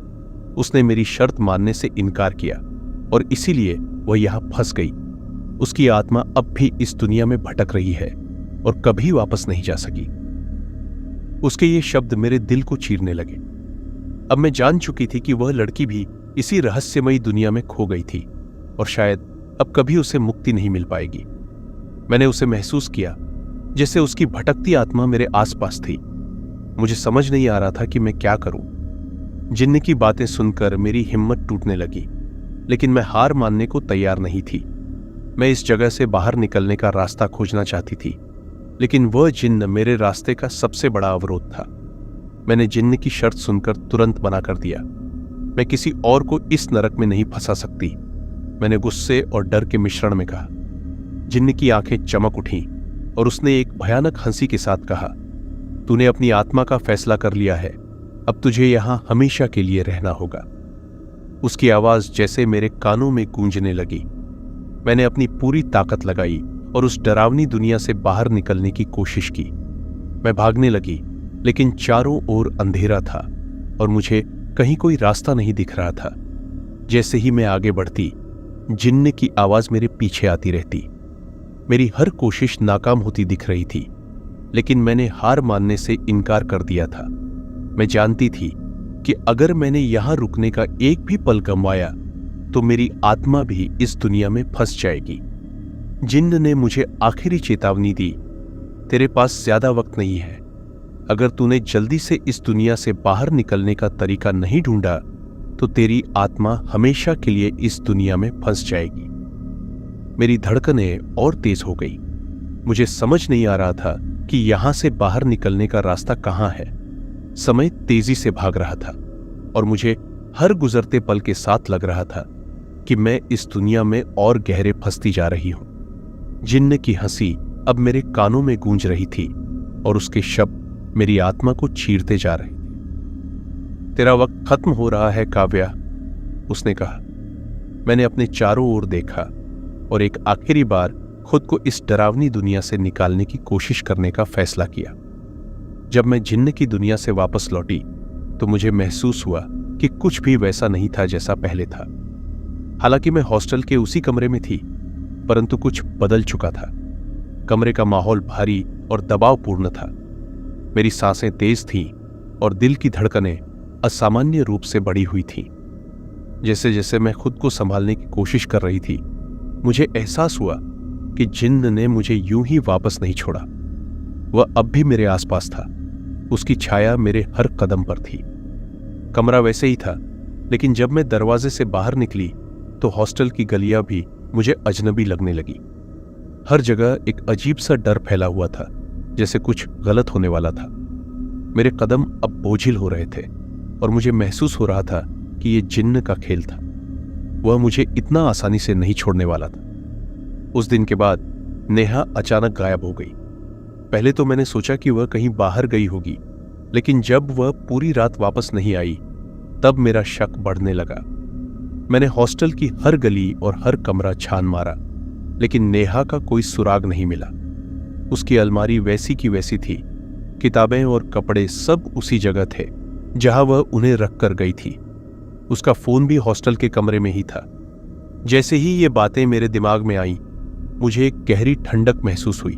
Speaker 1: उसने मेरी शर्त मानने से इनकार किया और इसीलिए वह यहां फंस गई। उसकी आत्मा अब भी इस दुनिया में भटक रही है और कभी वापस नहीं जा सकी। उसके ये शब्द मेरे दिल को चीरने लगे। अब मैं जान चुकी थी कि वह लड़की भी इसी रहस्यमयी दुनिया में खो गई थी और शायद अब कभी उसे मुक्ति नहीं मिल पाएगी। मैंने उसे महसूस किया जैसे उसकी भटकती आत्मा मेरे आसपास थी। मुझे समझ नहीं आ रहा था कि मैं क्या करूं। जिन्न की बातें सुनकर मेरी हिम्मत टूटने लगी, लेकिन मैं हार मानने को तैयार नहीं थी। मैं इस जगह से बाहर निकलने का रास्ता खोजना चाहती थी, लेकिन वह जिन्न मेरे रास्ते का सबसे बड़ा अवरोध था। मैंने जिन्न की शर्त सुनकर तुरंत मना कर दिया। मैं किसी और को इस नरक में नहीं फंसा सकती, मैंने गुस्से और डर के मिश्रण में कहा। जिन्न की आंखें चमक उठीं और उसने एक भयानक हंसी के साथ कहा, तूने अपनी आत्मा का फैसला कर लिया है, अब तुझे यहां हमेशा के लिए रहना होगा। उसकी आवाज जैसे मेरे कानों में गूंजने लगी। मैंने अपनी पूरी ताकत लगाई और उस डरावनी दुनिया से बाहर निकलने की कोशिश की। मैं भागने लगी, लेकिन चारों ओर अंधेरा था और मुझे कहीं कोई रास्ता नहीं दिख रहा था। जैसे ही मैं आगे बढ़ती, जिन्न की आवाज मेरे पीछे आती रहती। मेरी हर कोशिश नाकाम होती दिख रही थी, लेकिन मैंने हार मानने से इनकार कर दिया था। मैं जानती थी कि अगर मैंने यहां रुकने का एक भी पल गंवाया तो मेरी आत्मा भी इस दुनिया में फंस जाएगी। जिन्न ने मुझे आखिरी चेतावनी दी, तेरे पास ज्यादा वक्त नहीं है। अगर तूने जल्दी से इस दुनिया से बाहर निकलने का तरीका नहीं ढूंढा तो तेरी आत्मा हमेशा के लिए इस दुनिया में फंस जाएगी। मेरी धड़कनें और तेज हो गई। मुझे समझ नहीं आ रहा था कि यहां से बाहर निकलने का रास्ता कहां है। समय तेजी से भाग रहा था और मुझे हर गुजरते पल के साथ लग रहा था कि मैं इस दुनिया में और गहरे फंसती जा रही हूं। जिन्न की हंसी अब मेरे कानों में गूंज रही थी और उसके शब्द मेरी आत्मा को चीरते जा रहे थे। तेरा वक्त खत्म हो रहा है काव्या, उसने कहा। मैंने अपने चारों ओर देखा और एक आखिरी बार खुद को इस डरावनी दुनिया से निकालने की कोशिश करने का फैसला किया। जब मैं जिन्न की दुनिया से वापस लौटी तो मुझे महसूस हुआ कि कुछ भी वैसा नहीं था जैसा पहले था। हालांकि मैं हॉस्टल के उसी कमरे में थी, परंतु कुछ बदल चुका था। कमरे का माहौल भारी और दबावपूर्ण था। मेरी सांसें तेज थीं और दिल की धड़कनें असामान्य रूप से बढ़ी हुई थीं। जैसे जैसे मैं खुद को संभालने की कोशिश कर रही थी, मुझे एहसास हुआ कि जिन्न ने मुझे यूं ही वापस नहीं छोड़ा। वह अब भी मेरे आसपास था, उसकी छाया मेरे हर कदम पर थी। कमरा वैसे ही था, लेकिन जब मैं दरवाजे से बाहर निकली तो हॉस्टल की गलियां भी मुझे अजनबी लगने लगी। हर जगह एक अजीब सा डर फैला हुआ था, जैसे कुछ गलत होने वाला था। मेरे कदम अब बोझिल हो रहे थे और मुझे महसूस हो रहा था कि यह जिन्न का खेल था। वह मुझे इतना आसानी से नहीं छोड़ने वाला था। उस दिन के बाद नेहा अचानक गायब हो गई। पहले तो मैंने सोचा कि वह कहीं बाहर गई होगी, लेकिन जब वह पूरी रात वापस नहीं आई तब मेरा शक बढ़ने लगा। मैंने हॉस्टल की हर गली और हर कमरा छान मारा, लेकिन नेहा का कोई सुराग नहीं मिला। उसकी अलमारी वैसी की वैसी थी, किताबें और कपड़े सब उसी जगह थे जहां वह उन्हें रख कर गई थी। उसका फोन भी हॉस्टल के कमरे में ही था। जैसे ही ये बातें मेरे दिमाग में आईं, मुझे एक गहरी ठंडक महसूस हुई।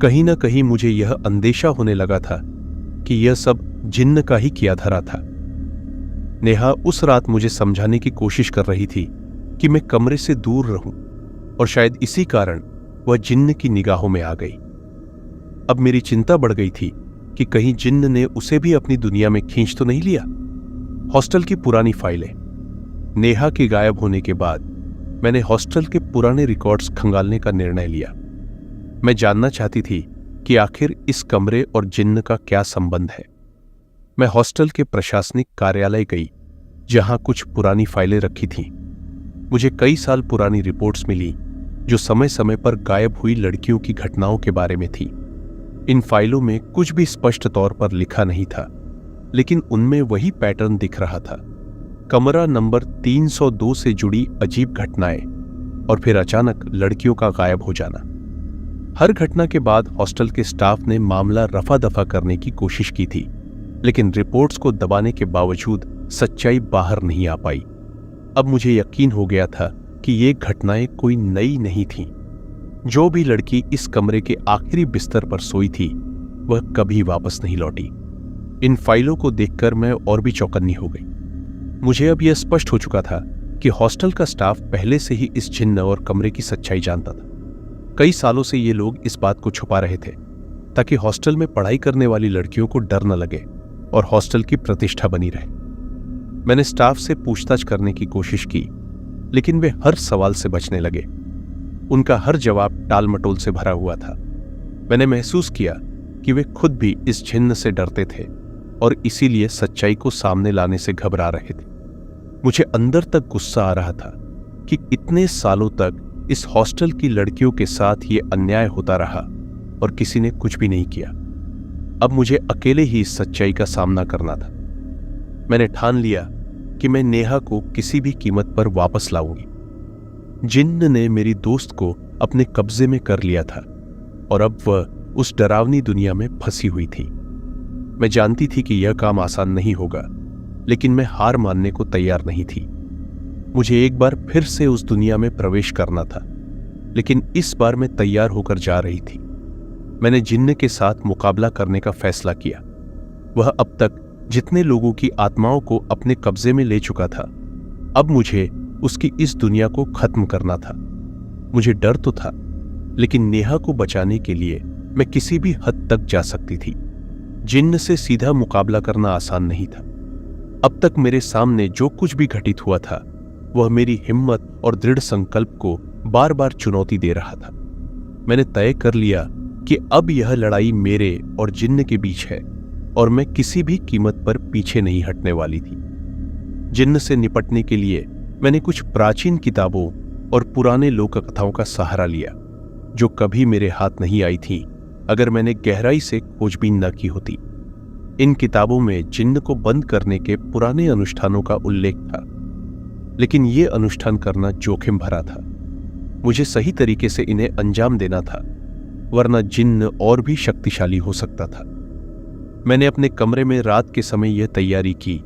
Speaker 1: कहीं ना कहीं मुझे यह अंदेशा होने लगा था कि यह सब जिन्न का ही किया धरा था। नेहा उस रात मुझे समझाने की कोशिश कर रही थी कि मैं कमरे से दूर रहूं, और शायद इसी कारण वह जिन्न की निगाहों में आ गई। अब मेरी चिंता बढ़ गई थी कि कहीं जिन्न ने उसे भी अपनी दुनिया में खींच तो नहीं लिया। हॉस्टल की पुरानी फाइलें। नेहा के गायब होने के बाद मैंने हॉस्टल के पुराने रिकॉर्ड्स खंगालने का निर्णय लिया। मैं जानना चाहती थी कि आखिर इस कमरे और जिन्न का क्या संबंध है। मैं हॉस्टल के प्रशासनिक कार्यालय गई, जहां कुछ पुरानी फाइलें रखी थीं। मुझे कई साल पुरानी रिपोर्ट्स मिली जो समय समय पर गायब हुई लड़कियों की घटनाओं के बारे में थी। इन फाइलों में कुछ भी स्पष्ट तौर पर लिखा नहीं था, लेकिन उनमें वही पैटर्न दिख रहा था। कमरा नंबर 302 से जुड़ी अजीब घटनाएं और फिर अचानक लड़कियों का गायब हो जाना। हर घटना के बाद हॉस्टल के स्टाफ ने मामला रफा दफा करने की कोशिश की थी, लेकिन रिपोर्ट्स को दबाने के बावजूद सच्चाई बाहर नहीं आ पाई। अब मुझे यकीन हो गया था कि ये घटनाएं कोई नई नहीं थीं। जो भी लड़की इस कमरे के आखिरी बिस्तर पर सोई थी, वह कभी वापस नहीं लौटी। इन फाइलों को देखकर मैं और भी चौकन्नी हो गई। मुझे अब यह स्पष्ट हो चुका था कि हॉस्टल का स्टाफ पहले से ही इस जिन्न और कमरे की सच्चाई जानता था। कई सालों से ये लोग इस बात को छुपा रहे थे, ताकि हॉस्टल में पढ़ाई करने वाली लड़कियों को डर न लगे और हॉस्टल की प्रतिष्ठा बनी रहे। मैंने स्टाफ से पूछताछ करने की कोशिश की, लेकिन वे हर सवाल से बचने लगे। उनका हर जवाब टाल मटोल से भरा हुआ था। मैंने महसूस किया कि वे खुद भी इस जिन्न से डरते थे और इसीलिए सच्चाई को सामने लाने से घबरा रहे थे। मुझे अंदर तक गुस्सा आ रहा था कि इतने सालों तक इस हॉस्टल की लड़कियों के साथ ये अन्याय होता रहा और किसी ने कुछ भी नहीं किया। अब मुझे अकेले ही इस सच्चाई का सामना करना था। मैंने ठान लिया कि मैं नेहा को किसी भी कीमत पर वापस लाऊंगी। जिन्न ने मेरी दोस्त को अपने कब्जे में कर लिया था और अब वह उस डरावनी दुनिया में फंसी हुई थी। मैं जानती थी कि यह काम आसान नहीं होगा, लेकिन मैं हार मानने को तैयार नहीं थी। मुझे एक बार फिर से उस दुनिया में प्रवेश करना था, लेकिन इस बार मैं तैयार होकर जा रही थी। मैंने जिन्न के साथ मुकाबला करने का फैसला किया। वह अब तक जितने लोगों की आत्माओं को अपने कब्जे में ले चुका था, अब मुझे उसकी इस दुनिया को खत्म करना था। मुझे डर तो था, लेकिन नेहा को बचाने के लिए मैं किसी भी हद तक जा सकती थी। जिन्न से सीधा मुकाबला करना आसान नहीं था। अब तक मेरे सामने जो कुछ भी घटित हुआ था, वह मेरी हिम्मत और दृढ़ संकल्प को बार बार चुनौती दे रहा था। मैंने तय कर लिया कि अब यह लड़ाई मेरे और जिन्न के बीच है और मैं किसी भी कीमत पर पीछे नहीं हटने वाली थी। जिन्न से निपटने के लिए मैंने कुछ प्राचीन किताबों और पुराने लोक कथाओं का सहारा लिया, जो कभी मेरे हाथ नहीं आई थी अगर मैंने गहराई से खोजबीन न की होती। इन किताबों में जिन्न को बंद करने के पुराने अनुष्ठानों का उल्लेख था, लेकिन यह अनुष्ठान करना जोखिम भरा था। मुझे सही तरीके से इन्हें अंजाम देना था, वरना जिन्न और भी शक्तिशाली हो सकता था। मैंने अपने कमरे में रात के समय यह तैयारी की,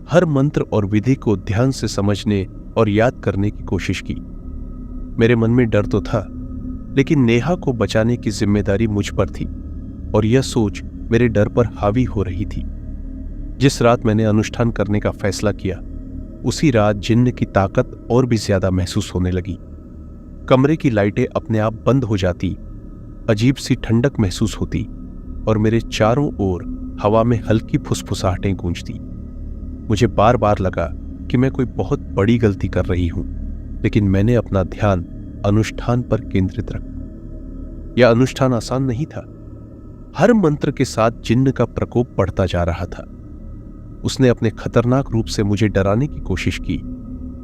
Speaker 1: हर मंत्र और विधि को ध्यान से समझने और याद करने की कोशिश की। मेरे मन में डर तो था, लेकिन नेहा को बचाने की जिम्मेदारी मुझ पर थी और यह सोच मेरे डर पर हावी हो रही थी। जिस रात मैंने अनुष्ठान करने का फैसला किया, उसी रात जिन्न की ताकत और भी ज्यादा महसूस होने लगी। कमरे की लाइटें अपने आप बंद हो जाती, अजीब सी ठंडक महसूस होती और मेरे चारों ओर हवा में हल्की फुसफुसाहटें गूंजती। मुझे बार बार लगा कि मैं कोई बहुत बड़ी गलती कर रही हूं, लेकिन मैंने अपना ध्यान अनुष्ठान पर केंद्रित रखा। यह अनुष्ठान आसान नहीं था। हर मंत्र के साथ जिन्न का प्रकोप बढ़ता जा रहा था। उसने अपने खतरनाक रूप से मुझे डराने की कोशिश की,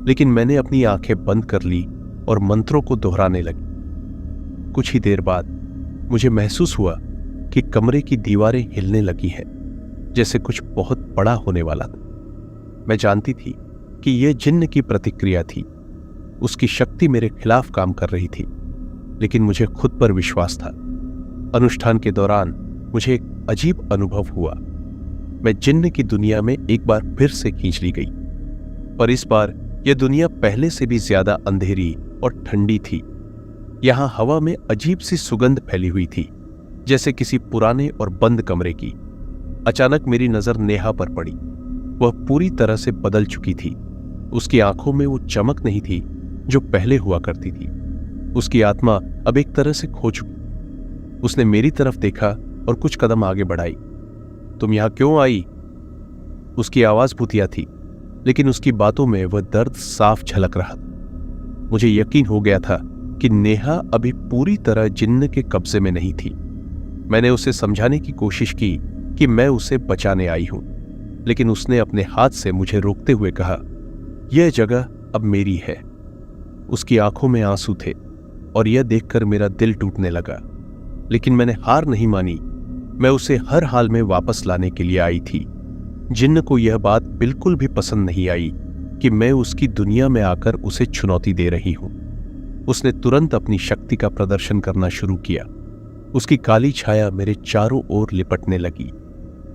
Speaker 1: लेकिन मैंने अपनी आंखें बंद कर ली और मंत्रों को दोहराने लगी। कुछ ही देर बाद मुझे महसूस हुआ कि कमरे की दीवारें हिलने लगी हैं, जैसे कुछ बहुत बड़ा होने वाला था। मैं जानती थी कि यह जिन्न की प्रतिक्रिया थी। उसकी शक्ति मेरे खिलाफ काम कर रही थी, लेकिन मुझे खुद पर विश्वास था। अनुष्ठान के दौरान मुझे एक अजीब अनुभव हुआ। मैं जिन्न की दुनिया में एक बार फिर से खींच ली गई, पर इस बार यह दुनिया पहले से भी ज्यादा अंधेरी और ठंडी थी। यहां हवा में अजीब सी सुगंध फैली हुई थी, जैसे किसी पुराने और बंद कमरे की। अचानक मेरी नजर नेहा पर पड़ी। वह पूरी तरह से बदल चुकी थी। उसकी आंखों में वो चमक नहीं थी जो पहले हुआ करती थी। उसकी आत्मा अब एक तरह से खो चुकी। उसने मेरी तरफ देखा और कुछ कदम आगे बढ़ाई। तुम यहां क्यों आई? उसकी आवाज भूतिया थी, लेकिन उसकी बातों में वह दर्द साफ झलक रहा था। मुझे यकीन हो गया था कि नेहा अभी पूरी तरह जिन्न के कब्जे में नहीं थी। मैंने उसे समझाने की कोशिश की कि मैं उसे बचाने आई हूं, लेकिन उसने अपने हाथ से मुझे रोकते हुए कहा, यह जगह अब मेरी है। उसकी आंखों में आंसू थे और यह देखकर मेरा दिल टूटने लगा, लेकिन मैंने हार नहीं मानी। मैं उसे हर हाल में वापस लाने के लिए आई थी। जिन्न को यह बात बिल्कुल भी पसंद नहीं आई कि मैं उसकी दुनिया में आकर उसे चुनौती दे रही हूं। उसने तुरंत अपनी शक्ति का प्रदर्शन करना शुरू किया। उसकी काली छाया मेरे चारों ओर लिपटने लगी।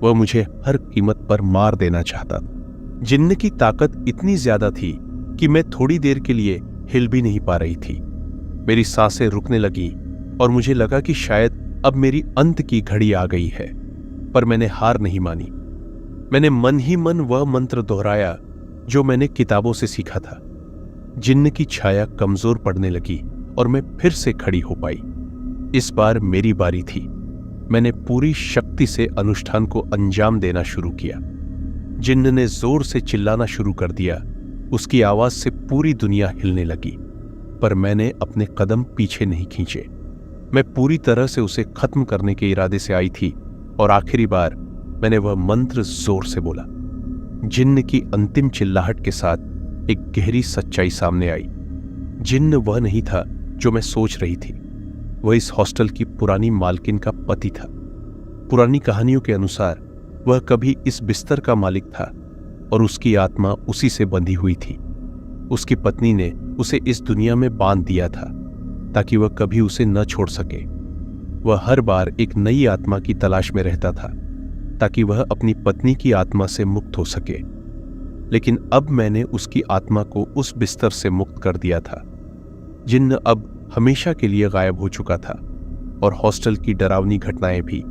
Speaker 1: वह मुझे हर कीमत पर मार देना चाहता था। जिन्न की ताकत इतनी ज्यादा थी कि मैं थोड़ी देर के लिए हिल भी नहीं पा रही थी। मेरी सांसें रुकने लगी और मुझे लगा कि शायद अब मेरी अंत की घड़ी आ गई है, पर मैंने हार नहीं मानी। मैंने मन ही मन वह मंत्र दोहराया जो मैंने किताबों से सीखा था। जिन्न की छाया कमजोर पड़ने लगी और मैं फिर से खड़ी हो पाई। इस बार मेरी बारी थी। मैंने पूरी शक्ति से अनुष्ठान को अंजाम देना शुरू किया। जिन्न ने जोर से चिल्लाना शुरू कर दिया। उसकी आवाज से पूरी दुनिया हिलने लगी, पर मैंने अपने कदम पीछे नहीं खींचे। मैं पूरी तरह से उसे खत्म करने के इरादे से आई थी और आखिरी बार मैंने वह मंत्र जोर से बोला। जिन्न की अंतिम चिल्लाहट के साथ एक गहरी सच्चाई सामने आई। जिन्न वह नहीं था जो मैं सोच रही थी। वह इस हॉस्टल की पुरानी मालकिन का पति था। पुरानी कहानियों के अनुसार वह कभी इस बिस्तर का मालिक था और उसकी आत्मा उसी से बंधी हुई थी। उसकी पत्नी ने उसे इस दुनिया में बांध दिया था ताकि वह कभी उसे न छोड़ सके। वह हर बार एक नई आत्मा की तलाश में रहता था ताकि वह अपनी पत्नी की आत्मा से मुक्त हो सके। लेकिन अब मैंने उसकी आत्मा को उस बिस्तर से मुक्त कर दिया था। जिन्न अब हमेशा के लिए गायब हो चुका था और हॉस्टल की डरावनी घटनाएं भी।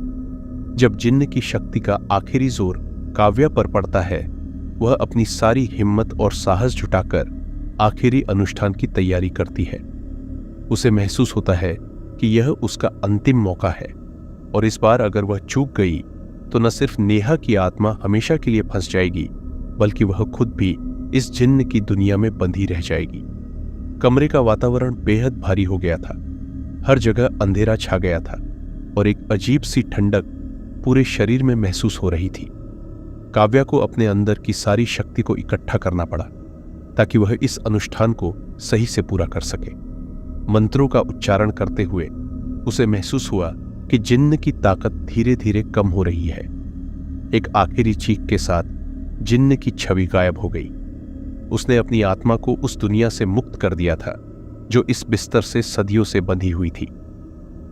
Speaker 1: जब जिन्न की शक्ति का आखिरी जोर काव्या पर पड़ता है, वह अपनी सारी हिम्मत और साहस जुटाकर आखिरी अनुष्ठान की तैयारी करती है। उसे महसूस होता है कि यह उसका अंतिम मौका है और इस बार अगर वह चूक गई तो न सिर्फ नेहा की आत्मा हमेशा के लिए फंस जाएगी, बल्कि वह खुद भी इस जिन्न की दुनिया में बंधी रह जाएगी। कमरे का वातावरण बेहद भारी हो गया था। हर जगह अंधेरा छा गया था और एक अजीब सी ठंडक पूरे शरीर में महसूस हो रही थी। काव्या को अपने अंदर की सारी शक्ति को इकट्ठा करना पड़ा ताकि वह इस अनुष्ठान को सही से पूरा कर सके। मंत्रों का उच्चारण करते हुए उसे महसूस हुआ कि जिन्न की ताकत धीरे धीरे कम हो रही है। एक आखिरी चीख के साथ जिन्न की छवि गायब हो गई। उसने अपनी आत्मा को उस दुनिया से मुक्त कर दिया था जो इस बिस्तर से सदियों से बंधी हुई थी।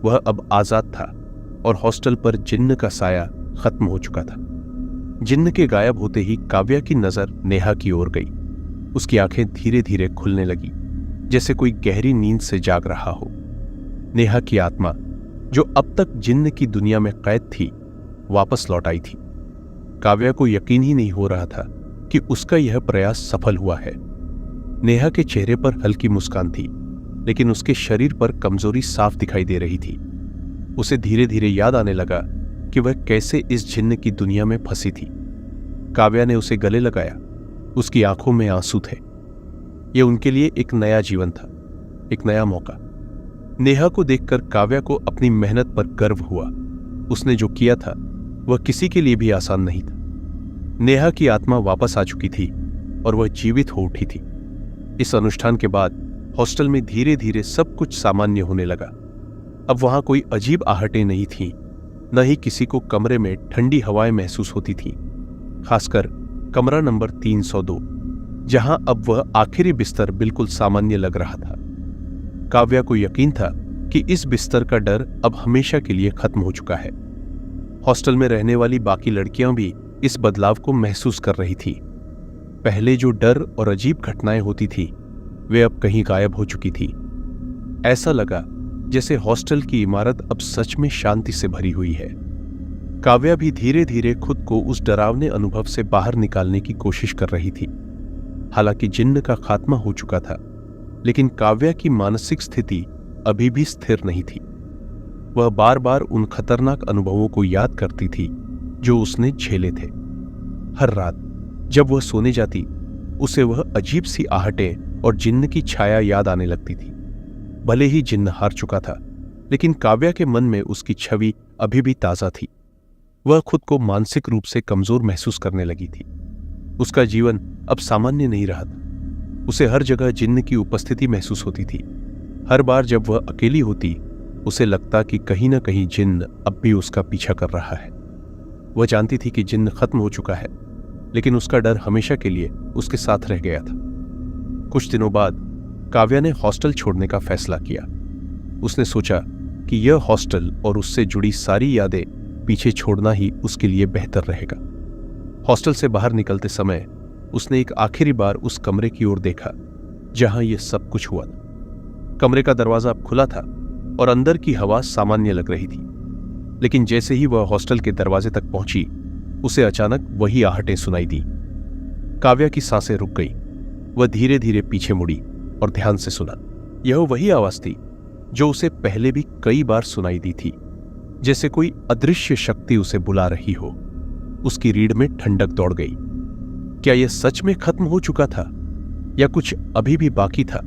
Speaker 1: वह अब आजाद था और हॉस्टल पर जिन्न का साया खत्म हो चुका था। जिन्न के गायब होते ही काव्या की नजर नेहा की ओर गई। उसकी आंखें धीरे धीरे खुलने लगी, जैसे कोई गहरी नींद से जाग रहा हो। नेहा की आत्मा, जो अब तक जिन्न की दुनिया में कैद थी, वापस लौट आई थी। काव्या को यकीन ही नहीं हो रहा था कि उसका यह प्रयास सफल हुआ है। नेहा के चेहरे पर हल्की मुस्कान थी, लेकिन उसके शरीर पर कमजोरी साफ दिखाई दे रही थी। उसे धीरे धीरे याद आने लगा कि वह कैसे इस जिन्न की दुनिया में फंसी थी। काव्या ने उसे गले लगाया। उसकी आंखों में आंसू थे। यह उनके लिए एक नया जीवन था, एक नया मौका। नेहा को देखकर काव्या को अपनी मेहनत पर गर्व हुआ। उसने जो किया था वह किसी के लिए भी आसान नहीं था। नेहा की आत्मा वापस आ चुकी थी और वह जीवित हो उठी थी। इस अनुष्ठान के बाद हॉस्टल में धीरे धीरे सब कुछ सामान्य होने लगा। अब वहां कोई अजीब आहटें नहीं थीं, न ही किसी को कमरे में ठंडी हवाएं महसूस होती थीं, खासकर कमरा नंबर 302, जहां अब वह आखिरी बिस्तर बिल्कुल सामान्य लग रहा था। काव्या को यकीन था कि इस बिस्तर का डर अब हमेशा के लिए खत्म हो चुका है। हॉस्टल में रहने वाली बाकी लड़कियां भी इस बदलाव को महसूस कर रही थी। पहले जो डर और अजीब घटनाएं होती थी, वे अब कहीं गायब हो चुकी थी। ऐसा लगा जैसे हॉस्टल की इमारत अब सच में शांति से भरी हुई है। काव्या भी धीरे धीरे खुद को उस डरावने अनुभव से बाहर निकालने की कोशिश कर रही थी। हालांकि जिन्न का खात्मा हो चुका था, लेकिन काव्या की मानसिक स्थिति अभी भी स्थिर नहीं थी। वह बार बार उन खतरनाक अनुभवों को याद करती थी जो उसने झेले थे। हर रात जब वह सोने जाती, उसे वह अजीब सी आहटें और जिन्न की छाया याद आने लगती थी। भले ही जिन्न हार चुका था, लेकिन काव्या के मन में उसकी छवि अभी भी ताजा थी। वह खुद को मानसिक रूप से कमजोर महसूस करने लगी थी। उसका जीवन अब सामान्य नहीं रहा था। उसे हर जगह जिन्न की उपस्थिति महसूस होती थी। हर बार जब वह अकेली होती, उसे लगता कि कहीं ना कहीं जिन्न अब भी उसका पीछा कर रहा है। वह जानती थी कि जिन्न खत्म हो चुका है, लेकिन उसका डर हमेशा के लिए उसके साथ रह गया था। कुछ दिनों बाद काव्या ने हॉस्टल छोड़ने का फैसला किया। उसने सोचा कि यह हॉस्टल और उससे जुड़ी सारी यादें पीछे छोड़ना ही उसके लिए बेहतर रहेगा। हॉस्टल से बाहर निकलते समय उसने एक आखिरी बार उस कमरे की ओर देखा जहां यह सब कुछ हुआ था। कमरे का दरवाजा अब खुला था और अंदर की हवा सामान्य लग रही थी, लेकिन जैसे ही वह हॉस्टल के दरवाजे तक पहुंची, उसे अचानक वही आहटें सुनाई दी। काव्या की सांसें रुक गई। वह धीरे धीरे पीछे मुड़ी और ध्यान से सुना। यह वही आवाज थी जो उसे पहले भी कई बार सुनाई दी थी। जैसे कोई अदृश्य शक्ति उसे बुला रही हो। उसकी रीढ़ में ठंडक दौड़ गई। क्या यह सच में खत्म हो चुका था या कुछ अभी भी बाकी था?